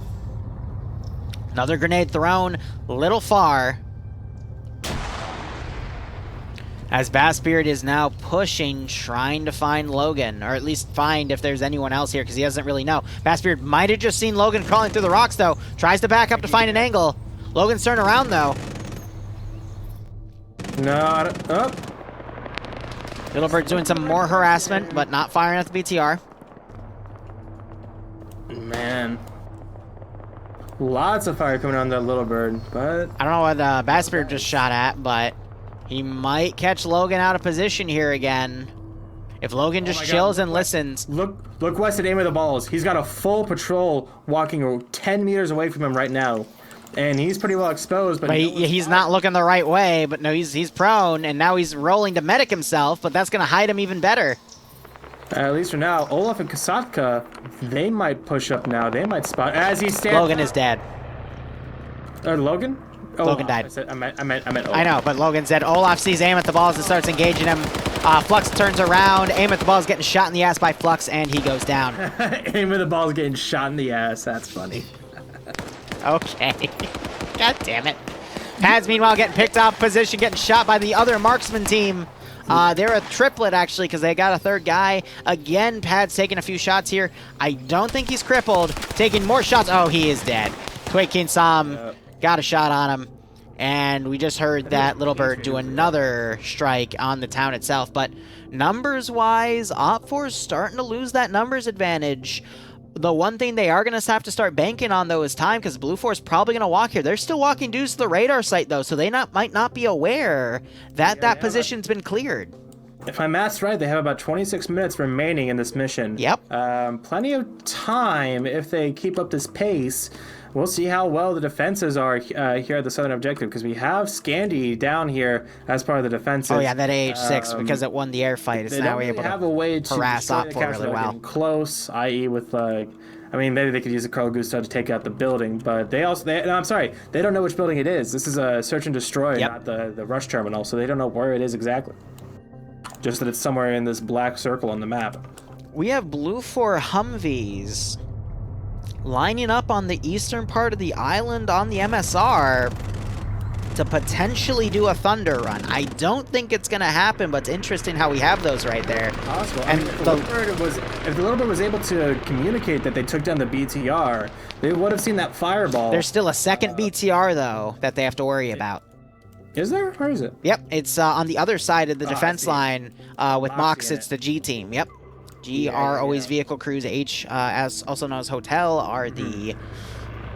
Another grenade thrown, little far. As Bassbeard is now pushing, trying to find Logan, or at least find if there's anyone else here, because he doesn't really know. Bassbeard might have just seen Logan crawling through the rocks, though. Tries to back up to find an angle. Logan's turned around, though. Littlebird doing some more harassment, but not firing at the BTR. Man. Lots of fire coming on that Littlebird, but... I don't know what Bassbeard just shot at, but... he might catch Logan out of position here again. If Logan just chills and listens. Look west at aim of the balls. He's got a full patrol walking 10 meters away from him right now. And he's pretty well exposed. But he's not looking the right way. But no, he's prone. And now he's rolling to medic himself. But that's going to hide him even better. At least for now. Olaf and Kasatka, they might push up now. They might spot. As he stands. Logan is dead. Logan? Oh, Logan died. I meant Olaf. I know, but Logan said Olaf sees aim at the balls and starts engaging him. Flux turns around, aim at the balls, getting shot in the ass by Flux, and he goes down. Aim at the balls, getting shot in the ass. That's funny. Okay. God damn it. Pads, meanwhile, getting picked off position, getting shot by the other marksman team. They're a triplet, actually, because they got a third guy. Again, Pads taking a few shots here. I don't think he's crippled. Taking more shots. Oh, he is dead. Quaking saw him. Got a shot on him, and we just heard that Littlebird do another strike on the town itself. But numbers-wise, OPFOR is starting to lose that numbers advantage. The one thing they are going to have to start banking on, though, is time, because BLUFOR is probably going to walk here. They're still walking due to the radar site, though, so they might not be aware that that position's been cleared. If my math's right, they have about 26 minutes remaining in this mission. Yep. Plenty of time if they keep up this pace. We'll see how well the defenses are here at the southern objective, because we have Scandi down here as part of the defenses. Oh yeah, that AH-6, because it won the air fight, is now able to have a way to harass OPFOR really well. Close, i.e. with I mean, maybe they could use a Carl Gustav to take out the building, but they don't know which building it is. This is a search and destroy, not the rush terminal, so they don't know where it is exactly. Just that it's somewhere in this black circle on the map. We have BLUFOR Humvees lining up on the eastern part of the island on the MSR to potentially do a thunder run. I don't think it's going to happen, but it's interesting how we have those right there. Possible. And if the Littlebird was able to communicate that they took down the BTR, they would have seen that fireball. There's still a second BTR, though, that they have to worry about. Is there? Where is it? Yep, it's on the other side of the defense line with Mox. It's the G team. Yep. G are always vehicle crews. H, as also known as hotel, are the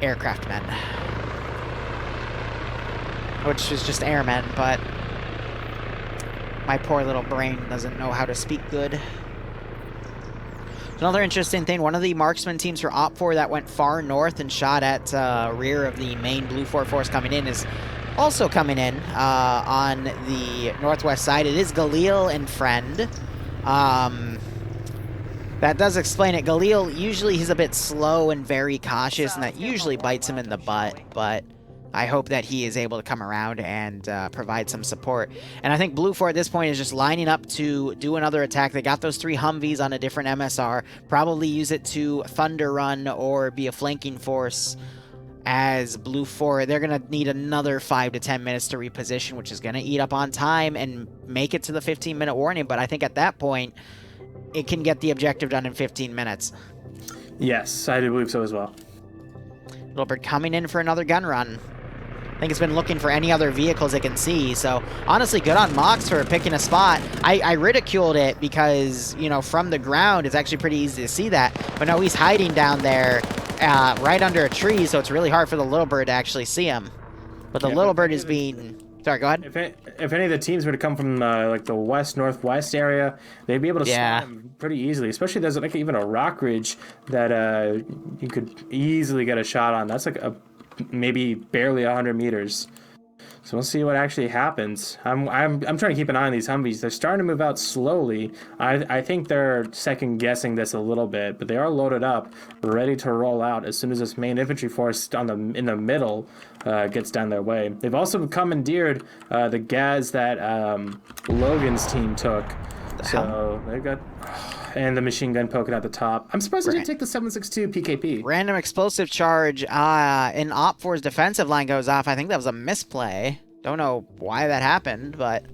aircraft men. Which is just airmen, but my poor little brain doesn't know how to speak good. Another interesting thing, one of the marksman teams for OPFOR that went far north and shot at rear of the main BLUFOR force coming in is also coming in on the northwest side. It is Galil and Friend. That does explain it. Galil, usually he's a bit slow and very cautious, and that usually bites him in the butt, but I hope that he is able to come around and provide some support. And I think BLUFOR at this point is just lining up to do another attack. They got those 3 Humvees on a different MSR, probably use it to thunder run or be a flanking force. As BLUFOR, they're going to need another 5 to 10 minutes to reposition, which is going to eat up on time and make it to the 15-minute warning, but I think at that point, it can get the objective done in 15 minutes. Yes, I do believe so as well. Littlebird coming in for another gun run. I think it's been looking for any other vehicles it can see, so honestly, good on Mox for picking a spot. I ridiculed it because, you know, from the ground, it's actually pretty easy to see that, but no, he's hiding down there right under a tree, so it's really hard for the Littlebird to actually see him. But the Littlebird is being... Sorry, go ahead. If any of the teams were to come from like the west-northwest area, they'd be able to spot them pretty easily. Especially there's like even a rock ridge that you could easily get a shot on. That's like maybe barely 100 meters. So we'll see what actually happens. I'm trying to keep an eye on these Humvees. They're starting to move out slowly. I think they're second guessing this a little bit, but they are loaded up, ready to roll out as soon as this main infantry force in the middle gets down their way. They've also commandeered the Gaz that Logan's team took. So they've got. And the machine gun poking at the top. I'm surprised they didn't take the 7.62 PKP. Random explosive charge in OPFOR's defensive line goes off. I think that was a misplay. Don't know why that happened, but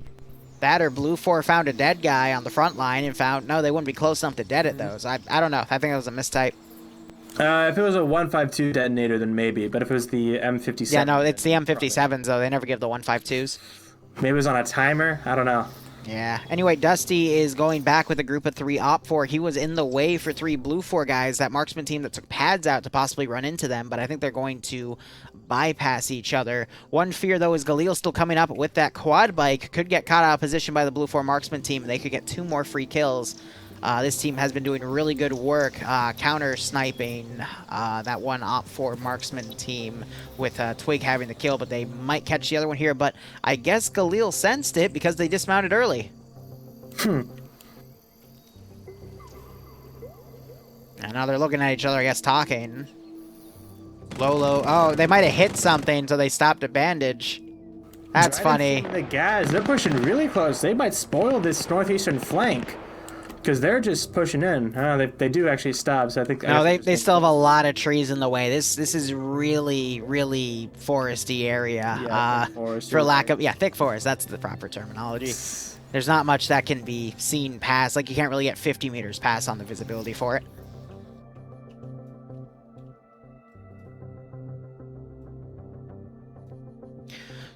that or BLUFOR found a dead guy on the front line and found, no, they wouldn't be close enough to dead it those. I don't know. I think that was a mistype. If it was a 152 detonator, then maybe. But if it was the M57... Yeah, no, it's the M57s, though. They never give the 152s. Maybe it was on a timer? I don't know. Yeah. Anyway, Dusty is going back with a group of 3 OPFOR. He was in the way for 3 BLUFOR guys, that marksman team that took pads out to possibly run into them, but I think they're going to bypass each other. One fear, though, is Galil still coming up with that quad bike. Could get caught out of position by the BLUFOR marksman team. They could get 2 more free kills. This team has been doing really good work counter-sniping that one OPFOR marksman team with Twig having the kill, but they might catch the other one here. But I guess Galil sensed it because they dismounted early. And now they're looking at each other, I guess, talking. Lolo. Oh, they might have hit something, so they stopped to bandage. That's funny. The Gaz, they're pushing really close. They might spoil this northeastern flank. Because they're just pushing in. They do actually stop, so I think... No, they still have a lot of trees in the way. This is really, really foresty area. Yeah, forest, for lack of... Yeah, thick forest. That's the proper terminology. There's not much that can be seen past. Like, you can't really get 50 meters past on the visibility for it.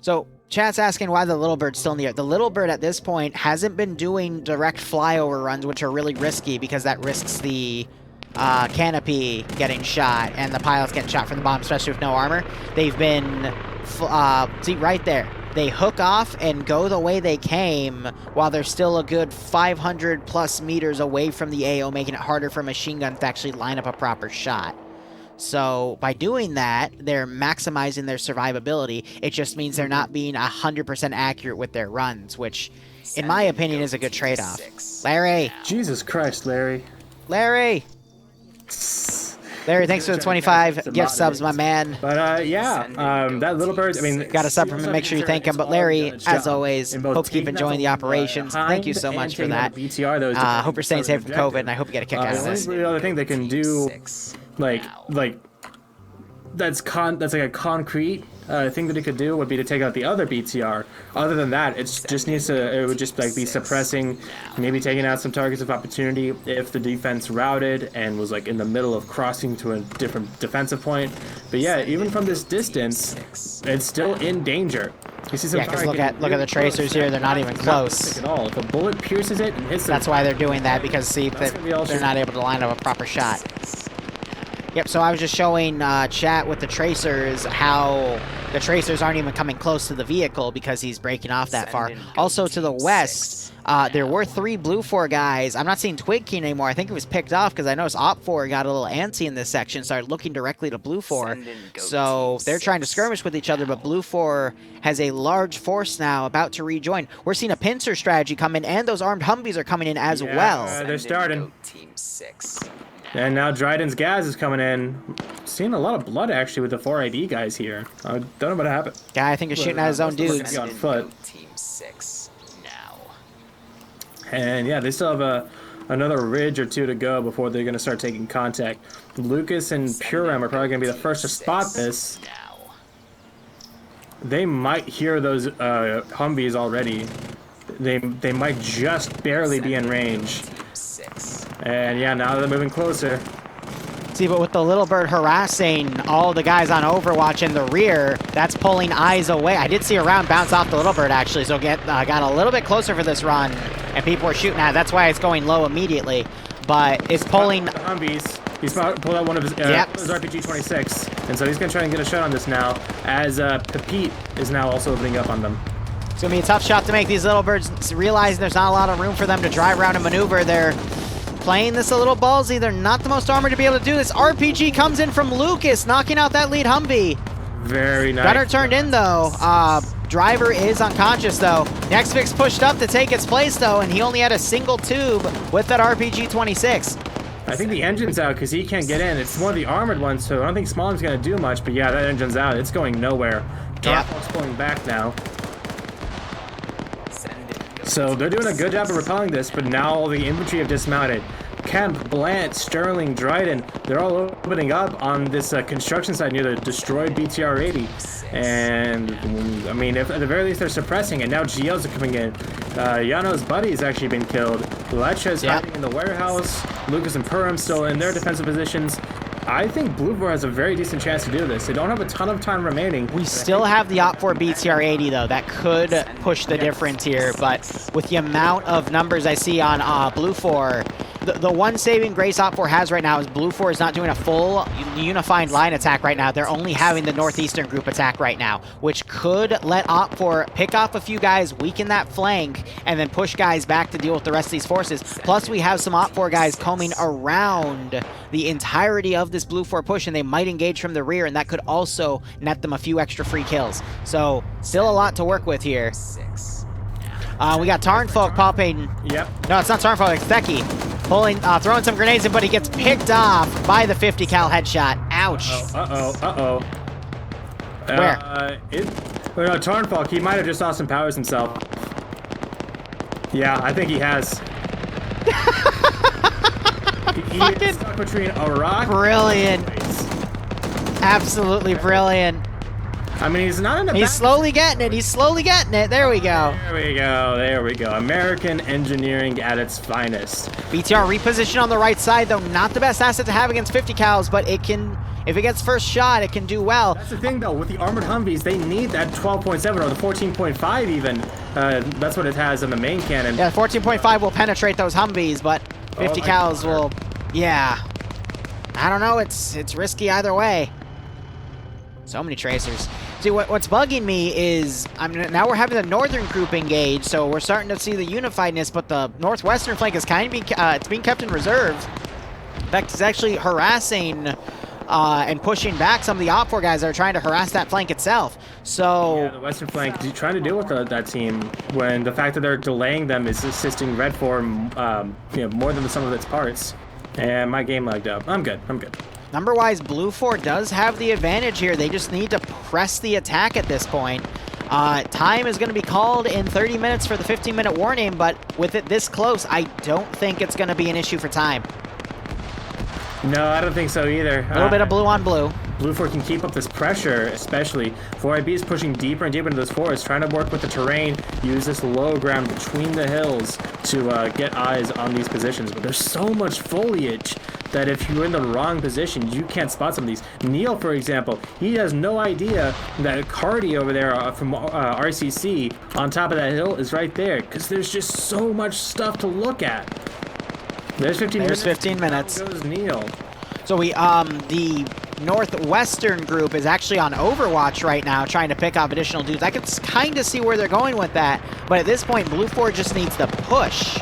So... Chat's asking why the Littlebird's still in the air. The Littlebird at this point hasn't been doing direct flyover runs, which are really risky because that risks the canopy getting shot and the pilots getting shot from the bottom, especially with no armor. They've been, see right there, they hook off and go the way they came while they're still a good 500 plus meters away from the AO, making it harder for machine guns to actually line up a proper shot. So by doing that, they're maximizing their survivability. It just means they're not being 100% accurate with their runs, which, in my opinion, is a good trade-off. Larry! Jesus Christ, Larry. Larry! Larry, thanks for the 25 gift subs, my man. But, yeah, that Littlebird, I mean... Got a sub from him, make sure you thank him. But Larry, as always, hope you keep enjoying the operations. Thank you so much for that. Hope you're staying safe from COVID, and I hope you get a kick out of this. The other thing they can do... Like that's like a concrete thing that it could do would be to take out the other BTR. Other than that, it would just like be suppressing, maybe taking out some targets of opportunity if the defense routed and was like in the middle of crossing to a different defensive point. But yeah, even from this distance, it's still in danger. You see some because look at the tracers here; they're not even close at all. If a bullet pierces it and hits them, that's why they're doing that, because see, they're not able to line up a proper shot. Yep, so I was just showing chat with the tracers how the tracers aren't even coming close to the vehicle because he's breaking off that far. Also to the west, there were 3 BLUFOR guys. I'm not seeing Twig Keen anymore. I think it was picked off because I noticed OPFOR got a little antsy in this section, started looking directly to BLUFOR. So they're trying to skirmish with each other, but BLUFOR has a large force now about to rejoin. We're seeing a pincer strategy come in, and those armed Humvees are coming in as well. They're starting. Team 6. And now Dryden's Gaz is coming in. Seeing a lot of blood, actually, with the 4ID guys here. I don't know what happened. Guy, I think, is shooting at his own dudes. On foot. Team 6 now. And yeah, they still have another ridge or 2 to go before they're going to start taking contact. Lucas and Purem are probably going to be the first to spot this. They might hear those Humvees already. They might just barely be in range. And yeah, now they're moving closer. See, but with the Littlebird harassing all the guys on Overwatch in the rear, that's pulling eyes away. I did see a round bounce off the Littlebird, actually, so got a little bit closer for this run, and people were shooting at it. That's why it's going low immediately. But it's pulling... The Humvees. He's pulled out one of his RPG-26, and so he's going to try and get a shot on this now, as Pepite is now also opening up on them. It's going to be a tough shot to make. These Littlebirds realize there's not a lot of room for them to drive around and maneuver. They're playing this a little ballsy. They're not the most armored to be able to do this. RPG comes in from Lucas, knocking out that lead Humvee. Very nice. Gunner turned in, though. driver is unconscious, though. Nextfix pushed up to take its place, though, and he only had a single tube with that RPG-26. I think the engine's out because he can't get in. It's one of the armored ones, so I don't think Smalling's going to do much, but yeah, that engine's out. It's going nowhere. Tarfolk's pulling back now. So they're doing a good job of repelling this, but now all the infantry have dismounted. Kemp, Blant, Sterling, Dryden, they're all opening up on this construction site near the destroyed BTR-80. And, I mean, if, at the very least, they're suppressing it. Now GLs are coming in. Yano's buddy has actually been killed. Lecha's hiding in the warehouse. Lucas and Purim still in their defensive positions. I think BLUFOR has a very decent chance to do this. They don't have a ton of time remaining. We still have the OPFOR BTR-80, though. That could push the difference here, but with the amount of numbers I see on BLUFOR, the one saving grace OPFOR has right now is BLUFOR is not doing a full unified line attack right now. They're only having the northeastern group attack right now, which could let OPFOR pick off a few guys, weaken that flank, and then push guys back to deal with the rest of these forces. Plus, we have some OPFOR guys combing around the entirety of this BLUFOR push, and they might engage from the rear, and that could also net them a few extra free kills. So, still a lot to work with here. We got Tarnfolk popping. Yep. No, it's not Tarnfolk, it's Theki. Pulling, throwing some grenades in, but he gets picked off by the 50 cal headshot. Ouch. Uh-oh. Where? Well, no, Tarnfolk, he might have just Austin Powers himself. Yeah, I think he has. He is stuck between a rock. Brilliant. Absolutely brilliant. I mean, he's not in the He's slowly getting it. He's slowly getting it. There we go. There we go. American engineering at its finest. BTR reposition on the right side, though not the best asset to have against 50 cals, but it can, if it gets first shot, it can do well. That's the thing, though. With the armored Humvees, they need that 12.7 or the 14.5 even. That's what it has on the main cannon. Yeah, 14.5 will penetrate those Humvees, but 50 cals will, yeah. I don't know. It's risky either way. So many tracers. See, what's bugging me is, I mean, now we're having the northern group engage, so we're starting to see the unifiedness, but the northwestern flank is kind of it's being kept in reserve. In fact, it's actually harassing and pushing back some of the OPFOR guys that are trying to harass that flank itself. So yeah, the western flank trying to deal with that team when the fact that they're delaying them is assisting Red 4 more than the sum of its parts. And my game lagged out. I'm good. Number-wise, BLUFOR does have the advantage here. They just need to press the attack at this point. Time is going to be called in 30 minutes for the 15-minute warning, but with it this close, I don't think it's going to be an issue for time. No, I don't think so either. A little bit of blue on blue. BLUFOR can keep up this pressure, especially. 4IB is pushing deeper and deeper into this forest, trying to work with the terrain, use this low ground between the hills to get eyes on these positions. But there's so much foliage that if you're in the wrong position, you can't spot some of these. Neil, for example, he has no idea that Cardi over there from RCC on top of that hill is right there, because there's just so much stuff to look at. There's 15 minutes. There's 15 minutes. How goes Neil? So the northwestern group is actually on Overwatch right now, trying to pick off additional dudes. I can kind of see where they're going with that, but at this point, BLUFOR just needs to push.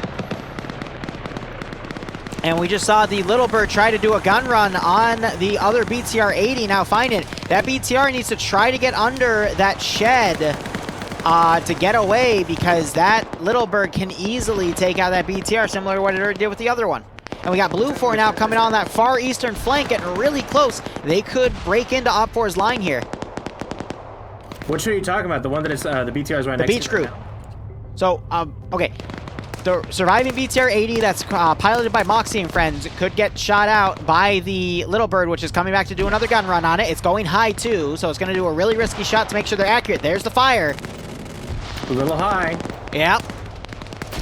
And we just saw the littlebird try to do a gun run on the other BTR-80. Now find it. That BTR needs to try to get under that shed to get away, because that littlebird can easily take out that BTR, similar to what it already did with the other one. And we got BLUFOR now coming on that far eastern flank, getting really close. They could break into OPFOR's line here. Which are you talking about? The one that is the BTR's right next to? The beach group. So, okay. The surviving BTR-80 that's piloted by Moxie and friends could get shot out by the littlebird, which is coming back to do another gun run on it. It's going high, too, so it's going to do a really risky shot to make sure they're accurate. There's the fire. A little high. Yep.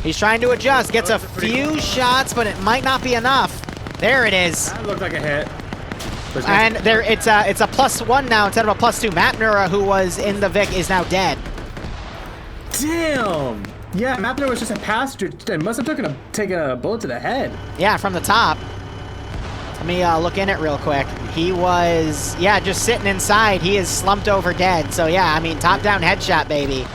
He's trying to adjust. Gets a few shots, but it might not be enough. There it is. That looked like a hit. And there, it's a +1 now instead of a +2. Mapnura, who was in the Vic, is now dead. Damn. Yeah, Mapnura was just a passenger and must have taken a bullet to the head. Yeah, from the top. Let me look in it real quick. He was, yeah, just sitting inside. He is slumped over dead. So yeah, I mean, top-down headshot, baby.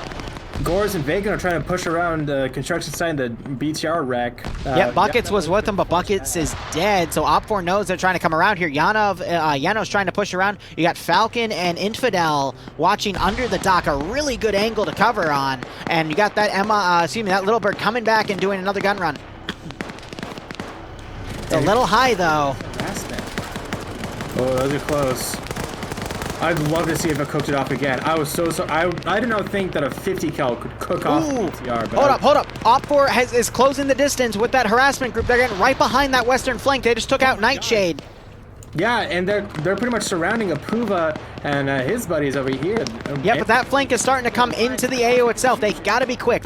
Gores and Vacant are trying to push around the construction site, the BTR wreck. Yeah, Buckets was with them, but Buckets is dead, so OPFOR knows they're trying to come around here. Yano's trying to push around. You got Falcon and Infidel watching under the dock, a really good angle to cover on, and you got that that Little Bird coming back and doing another gun run. It's a little high, though. Oh, those are close. I'd love to see if it cooked it off again. I was so I did not think that a 50 cal could cook off BTR. Hold up. OPFOR is closing the distance with that harassment group. They're getting right behind that western flank. They just took out Nightshade. Yeah, and they're pretty much surrounding Apuva and his buddies over here. Yeah, but that flank is starting to come into the AO itself. They gotta be quick.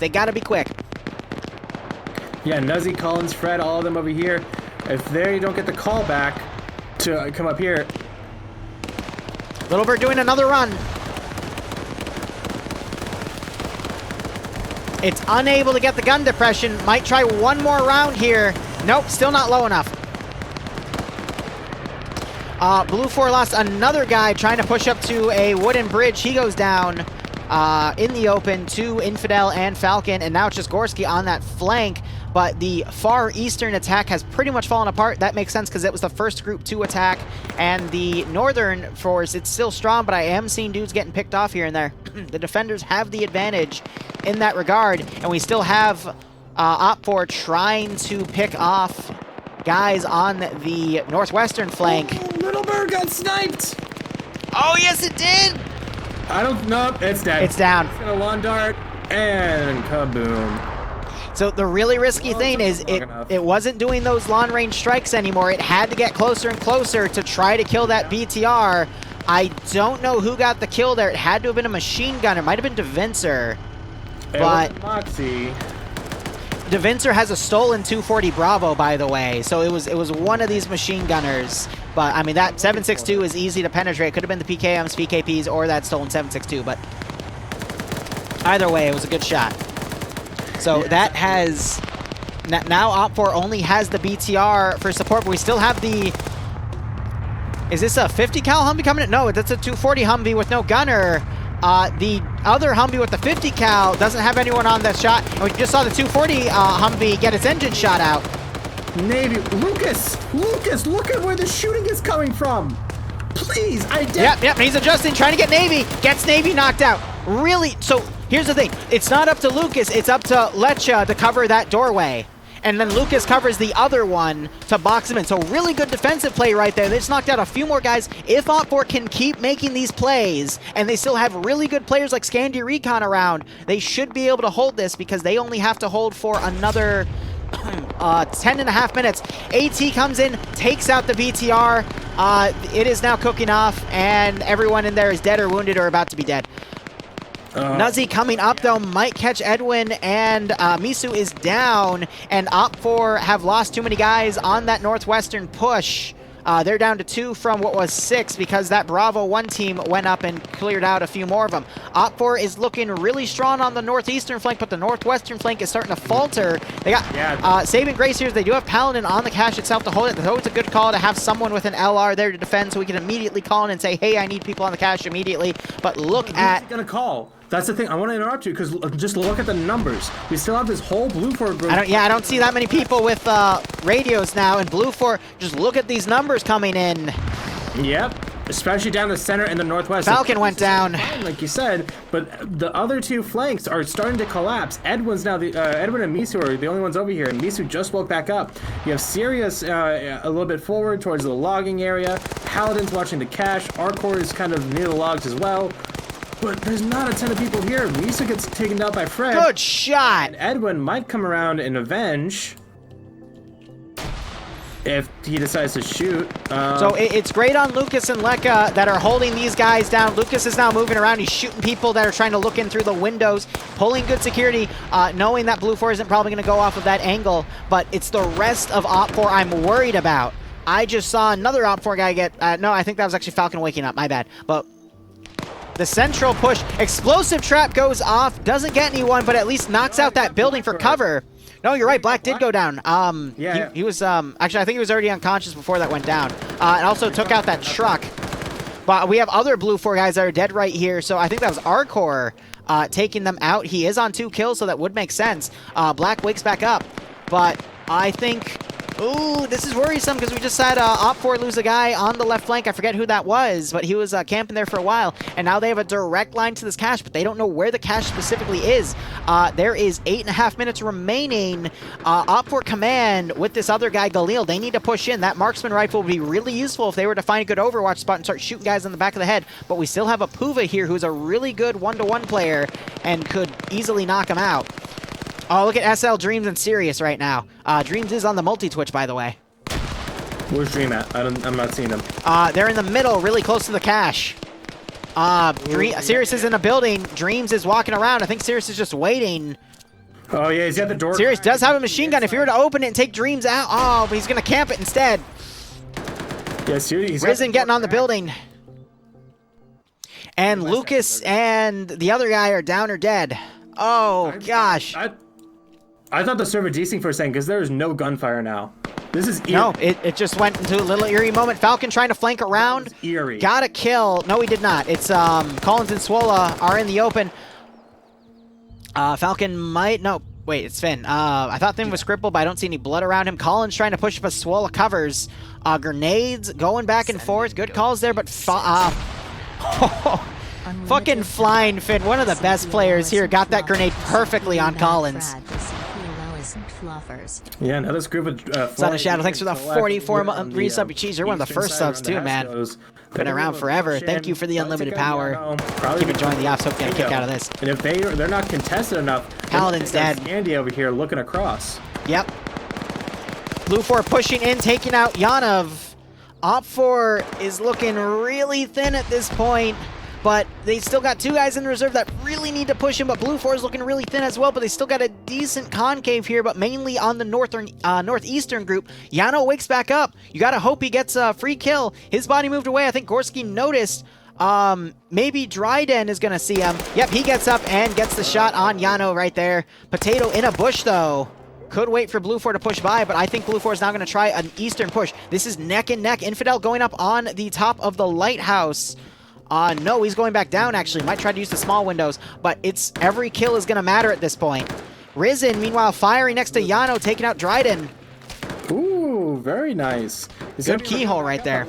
Yeah, Nuzzy, Collins, Fred, all of them over here. If they don't get the call back to come up here. Little Bird doing another run. It's unable to get the gun depression. Might try one more round here. Nope, still not low enough. BLUFOR lost another guy trying to push up to a wooden bridge. He goes down in the open to Infidel and Falcon, and now it's just Gorski on that flank. But the far eastern attack has pretty much fallen apart. That makes sense because it was the first group to attack. And the northern force, it's still strong, but I am seeing dudes getting picked off here and there. The defenders have the advantage in that regard. And we still have OPFOR trying to pick off guys on the northwestern flank. Oh, Little Bird got sniped! Oh, yes, it did! I don't know. It's dead. It's down. It's gonna lawn dart and kaboom. So the really risky thing is it wasn't doing those long range strikes anymore. It had to get closer and closer to try to kill that BTR. I don't know who got the kill there. It had to have been a machine gun. It might have been DeVincer. But Moxie. DeVincer has a stolen 240 Bravo, by the way. So it was one of these machine gunners. But I mean, that 7.62 is easy to penetrate. It could have been the PKMs, PKPs, or that stolen 7.62. But either way, it was a good shot. So that has... Now OPFOR only has the BTR for support, but we still have the... Is this a 50 cal Humvee coming in? No, that's a 240 Humvee with no gunner. The other Humvee with the 50 cal doesn't have anyone on that shot. And we just saw the 240 Humvee get its engine shot out. Navy, Lucas, look at where the shooting is coming from. Please, I did. Yep, he's adjusting, trying to get Navy. Gets Navy knocked out. Really, so here's the thing. It's not up to Lucas, it's up to Lecha to cover that doorway. And then Lucas covers the other one to box him in. So really good defensive play right there. They just knocked out a few more guys. If OPFOR can keep making these plays, and they still have really good players like Scandy Recon around, they should be able to hold this because they only have to hold for another 10.5 minutes. AT comes in, takes out the BTR. It is now cooking off, and everyone in there is dead or wounded or about to be dead. Nuzzy coming up, though, might catch Edwin, and Misu is down, and OPFOR have lost too many guys on that northwestern push. They're down to 2 from what was 6 because that Bravo 1 team went up and cleared out a few more of them. OPFOR is looking really strong on the northeastern flank, but the northwestern flank is starting to falter. They got saving grace here. They do have Paladin on the cache itself to hold it. So it's a good call to have someone with an LR there to defend so we can immediately call in and say, hey, I need people on the cache immediately. But look at... Who's gonna call? That's the thing. I want to interrupt you because just look at the numbers. We still have this whole BLUFOR group. I don't see that many people with radios now, and BLUFOR, just look at these numbers coming in. Yep, especially down the center and the northwest. Falcon went down. Fine, like you said, but the other 2 flanks are starting to collapse. Edwin's now Edwin and Misu are the only ones over here, and Misu just woke back up. You have Sirius a little bit forward towards the logging area. Paladin's watching the cache. Arcor is kind of near the logs as well. But there's not a ton of people here. Misu gets taken down by Fred. Good shot! And Edwin might come around and avenge if he decides to shoot. So it's great on Lucas and Lekka that are holding these guys down. Lucas is now moving around. He's shooting people that are trying to look in through the windows, pulling good security, knowing that BLUFOR isn't probably going to go off of that angle. But it's the rest of OPFOR I'm worried about. I just saw another OPFOR guy get... no, I think that was actually Falcon waking up. My bad. But... the central push, explosive trap goes off, doesn't get anyone, but at least knocks out that building for cover. No, you're right, Black did go down. He was, actually, I think he was already unconscious before that went down. And also took out that truck. But we have other BLUFOR guys that are dead right here, so I think that was Arcor taking them out. He is on 2 kills, so that would make sense. Black wakes back up, but I think... Ooh, this is worrisome because we just had OPFOR lose a guy on the left flank. I forget who that was, but he was camping there for a while. And now they have a direct line to this cache, but they don't know where the cache specifically is. There is 8.5 minutes remaining. OPFOR command with this other guy, Galil. They need to push in. That marksman rifle would be really useful if they were to find a good Overwatch spot and start shooting guys in the back of the head. But we still have a Puva here who's a really good 1-to-1 player and could easily knock him out. Oh, look at SL, Dreams, and Sirius right now. Dreams is on the multi-twitch, by the way. Where's Dream at? I'm not seeing him. They're in the middle, really close to the cache. Sirius is in a building. Dreams is walking around. I think Sirius is just waiting. Oh, yeah, he's got the door. Sirius does have a machine gun. If he were to open it and take Dreams out, oh, but he's going to camp it instead. Yeah, Sirius. Risen getting on the building. And Lucas and the other guy are down or dead. Oh, gosh. I thought the server desync for a second because there is no gunfire now. This is eerie. No, it just went into a little eerie moment. Falcon trying to flank around. Eerie. Got a kill. No, he did not. It's Collins and Swola are in the open. Falcon might... No, wait, it's Finn. I thought Finn was crippled, but I don't see any blood around him. Collins trying to push up a Swola covers. Grenades going back and forth. Good calls there, but... Fucking flying Finn, one of the best players here, got that grenade perfectly on Collins. Yeah, another group of Son of Shadow, thanks for the 44 resub. Jeez, you're one of the first subs too, man. Been around forever. Thank you for the unlimited power. Keep enjoying the ops. Hope you get a kick out of this. And if they're not contested enough, Paladin's dead. Andy over here looking across. Yep. BLUFOR pushing in, taking out Yanov. OPFOR is looking really thin at this point. But they still got 2 guys in reserve that really need to push him. But BLUFOR is looking really thin as well. But they still got a decent concave here, but mainly on the northeastern group. Yano wakes back up. You gotta hope he gets a free kill. His body moved away. I think Gorski noticed. Maybe Dryden is gonna see him. Yep, he gets up and gets the shot on Yano right there. Potato in a bush though. Could wait for BLUFOR to push by, but I think BLUFOR is now going to try an eastern push. This is neck and neck. Infidel going up on the top of the lighthouse. No, he's going back down, actually. Might try to use the small windows, but it's every kill is going to matter at this point. Risen, meanwhile, firing next to Yano, taking out Dryden. Ooh, very nice. Good keyhole right there.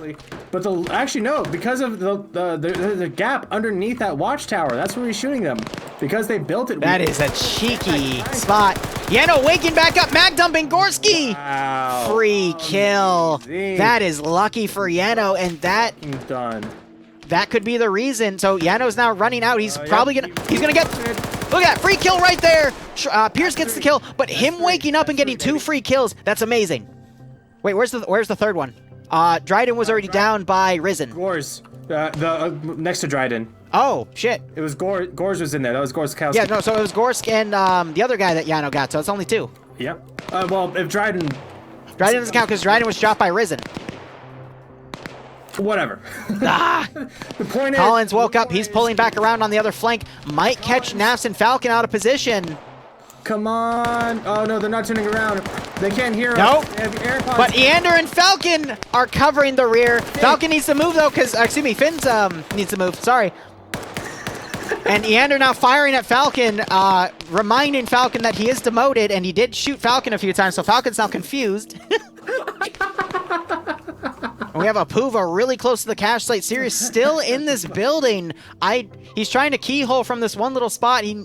But actually, no, because of the gap underneath that watchtower, that's where he's shooting them. Because they built it. That is a cheeky spot. Yano waking back up, mag dumping Gorski. Wow. Free kill. That is lucky for Yano, and that... Done. That could be the reason. So Yano's now running out. He's probably gonna get, look at that, free kill right there. Pierce gets the kill, but him waking up and getting 2 free kills, that's amazing. Wait, where's the third one? Dryden was already down by Risen. Gors, next to Dryden. Oh, shit. It was Gors was in there. That was Gorskowski. Yeah, no, so it was Gorsk and the other guy that Yano got, so it's only 2. Yep. Well, if Dryden doesn't count because Dryden was dropped by Risen. Whatever. The point Collins woke up. He's pulling back around on the other flank. Might catch Naps and Falcon out of position. Come on. Oh, no, they're not turning around. They can't hear us. Nope. They have AirPods. But Eander and Falcon are covering the rear. Falcon needs to move, though, because, excuse me, Finn's needs to move. Sorry. And Eander now firing at Falcon, reminding Falcon that he is demoted, and he did shoot Falcon a few times, so Falcon's now confused. We have a Puva really close to the cache site. Sirius still in this building. He's trying to keyhole from this one little spot. He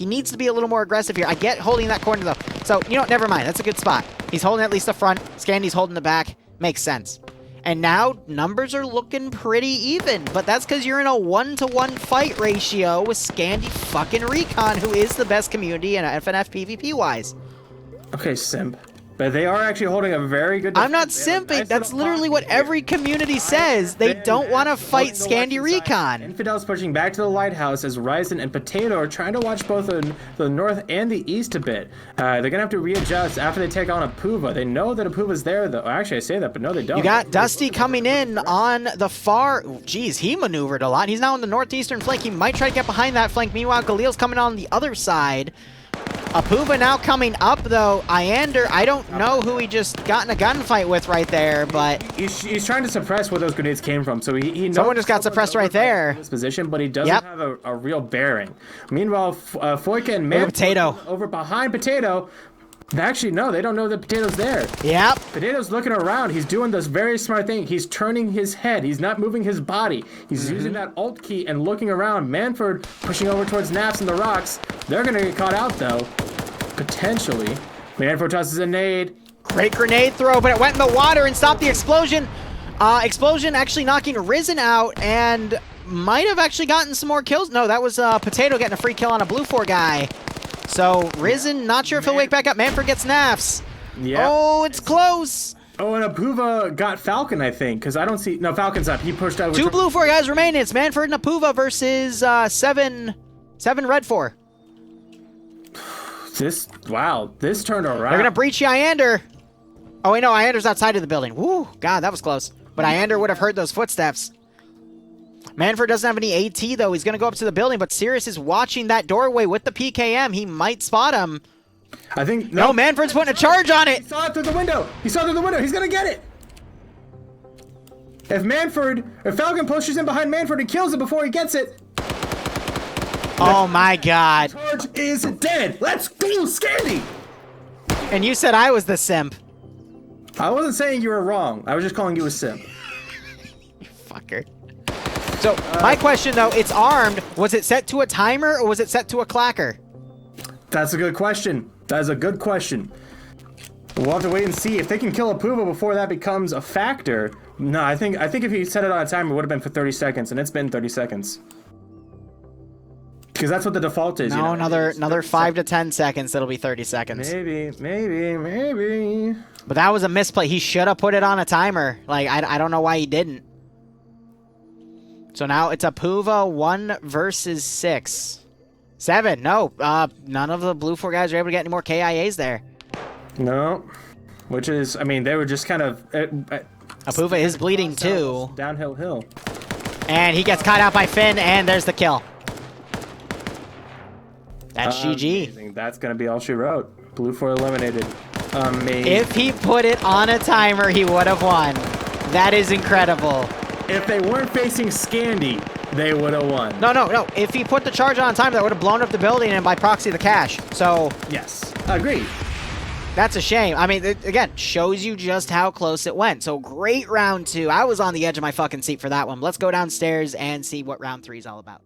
needs to be a little more aggressive here. I get holding that corner, though. So, you know what? Never mind. That's a good spot. He's holding at least the front. Scandy's holding the back. Makes sense. And now, numbers are looking pretty even. But that's because you're in a 1-to-1 fight ratio with Scandy fucking Recon, who is the best community in FNF PvP-wise. Okay, simp. But they are actually holding a very good defense. I'm not simping. That's literally what every community says. They don't want to fight Scandy Recon. Infidel's pushing back to the lighthouse as Ryzen and Potato are trying to watch both the north and the east a bit. They're going to have to readjust after they take on a Puva. They know that a Puva's there, though. Actually, I say that, but no, they don't. You got Dusty coming in on the far... Jeez, he maneuvered a lot. He's now on the northeastern flank. He might try to get behind that flank. Meanwhile, Galil's coming on the other side. Apuva now coming up, though. Iander, I don't know who he just got in a gunfight with right there, but... He's trying to suppress where those grenades came from, so he knows... Someone just got suppressed right there. ...this position, but he doesn't have a real bearing. Meanwhile, Foika and Man Potato over behind Potato... Actually, no, they don't know that Potato's there. Yep. Potato's looking around. He's doing this very smart thing. He's turning his head. He's not moving his body. He's using that Alt key and looking around. Manford pushing over towards Naps and the rocks. They're going to get caught out, though. Potentially. Manford tosses a nade. Great grenade throw, but it went in the water and stopped the explosion. Explosion actually knocking Risen out and might have actually gotten some more kills. No, that was Potato getting a free kill on a Blufor guy. So, Risen, not sure if he'll wake back up. Manford gets Naps. Yeah. Oh, it's close. Oh, and Apuva got Falcon, I think, because I don't see... No, Falcon's up. He pushed out... 2 Blufor guys remaining. It's Manford and Apuva versus 7 Red 4. Wow, this turned around. They're going to breach Iander. Oh, wait, no, Iander's outside of the building. Woo, God, that was close. But Iander would have heard those footsteps. Manford doesn't have any AT, though. He's going to go up to the building, but Sirius is watching that doorway with the PKM. He might spot him. I think... No, Manford's putting a charge on it. He saw it through the window. He's going to get it. If Falcon pushes in behind Manford and kills it before he gets it... Oh, my God. Charge is dead. Let's go, Scandy. And you said I was the simp. I wasn't saying you were wrong. I was just calling you a simp. You fucker. So, my question, though, it's armed. Was it set to a timer or was it set to a clacker? That's a good question. That is a good question. We'll have to wait and see. If they can kill Apuva before that becomes a factor... No, I think if he set it on a timer, it would have been for 30 seconds, and it's been 30 seconds. Because that's what the default is. No, another 5 to 10 seconds, it'll be 30 seconds. Maybe. But that was a misplay. He should have put it on a timer. Like, I don't know why he didn't. So now it's Apuva 1 versus 6. 7. No, none of the Blufor guys are able to get any more KIAs there. No. Which is, I mean, they were just kind of... Apuva is bleeding too. Downhill hill. And he gets caught out by Finn, and there's the kill. That's GG. Amazing. That's going to be all she wrote. Blufor eliminated. Amazing. If he put it on a timer, he would have won. That is incredible. If they weren't facing Scandy, they would have won. No. If he put the charge on time, that would have blown up the building and by proxy the cache. So... Yes. Agreed. That's a shame. I mean, it, again, shows you just how close it went. So great round 2. I was on the edge of my fucking seat for that one. Let's go downstairs and see what round 3 is all about.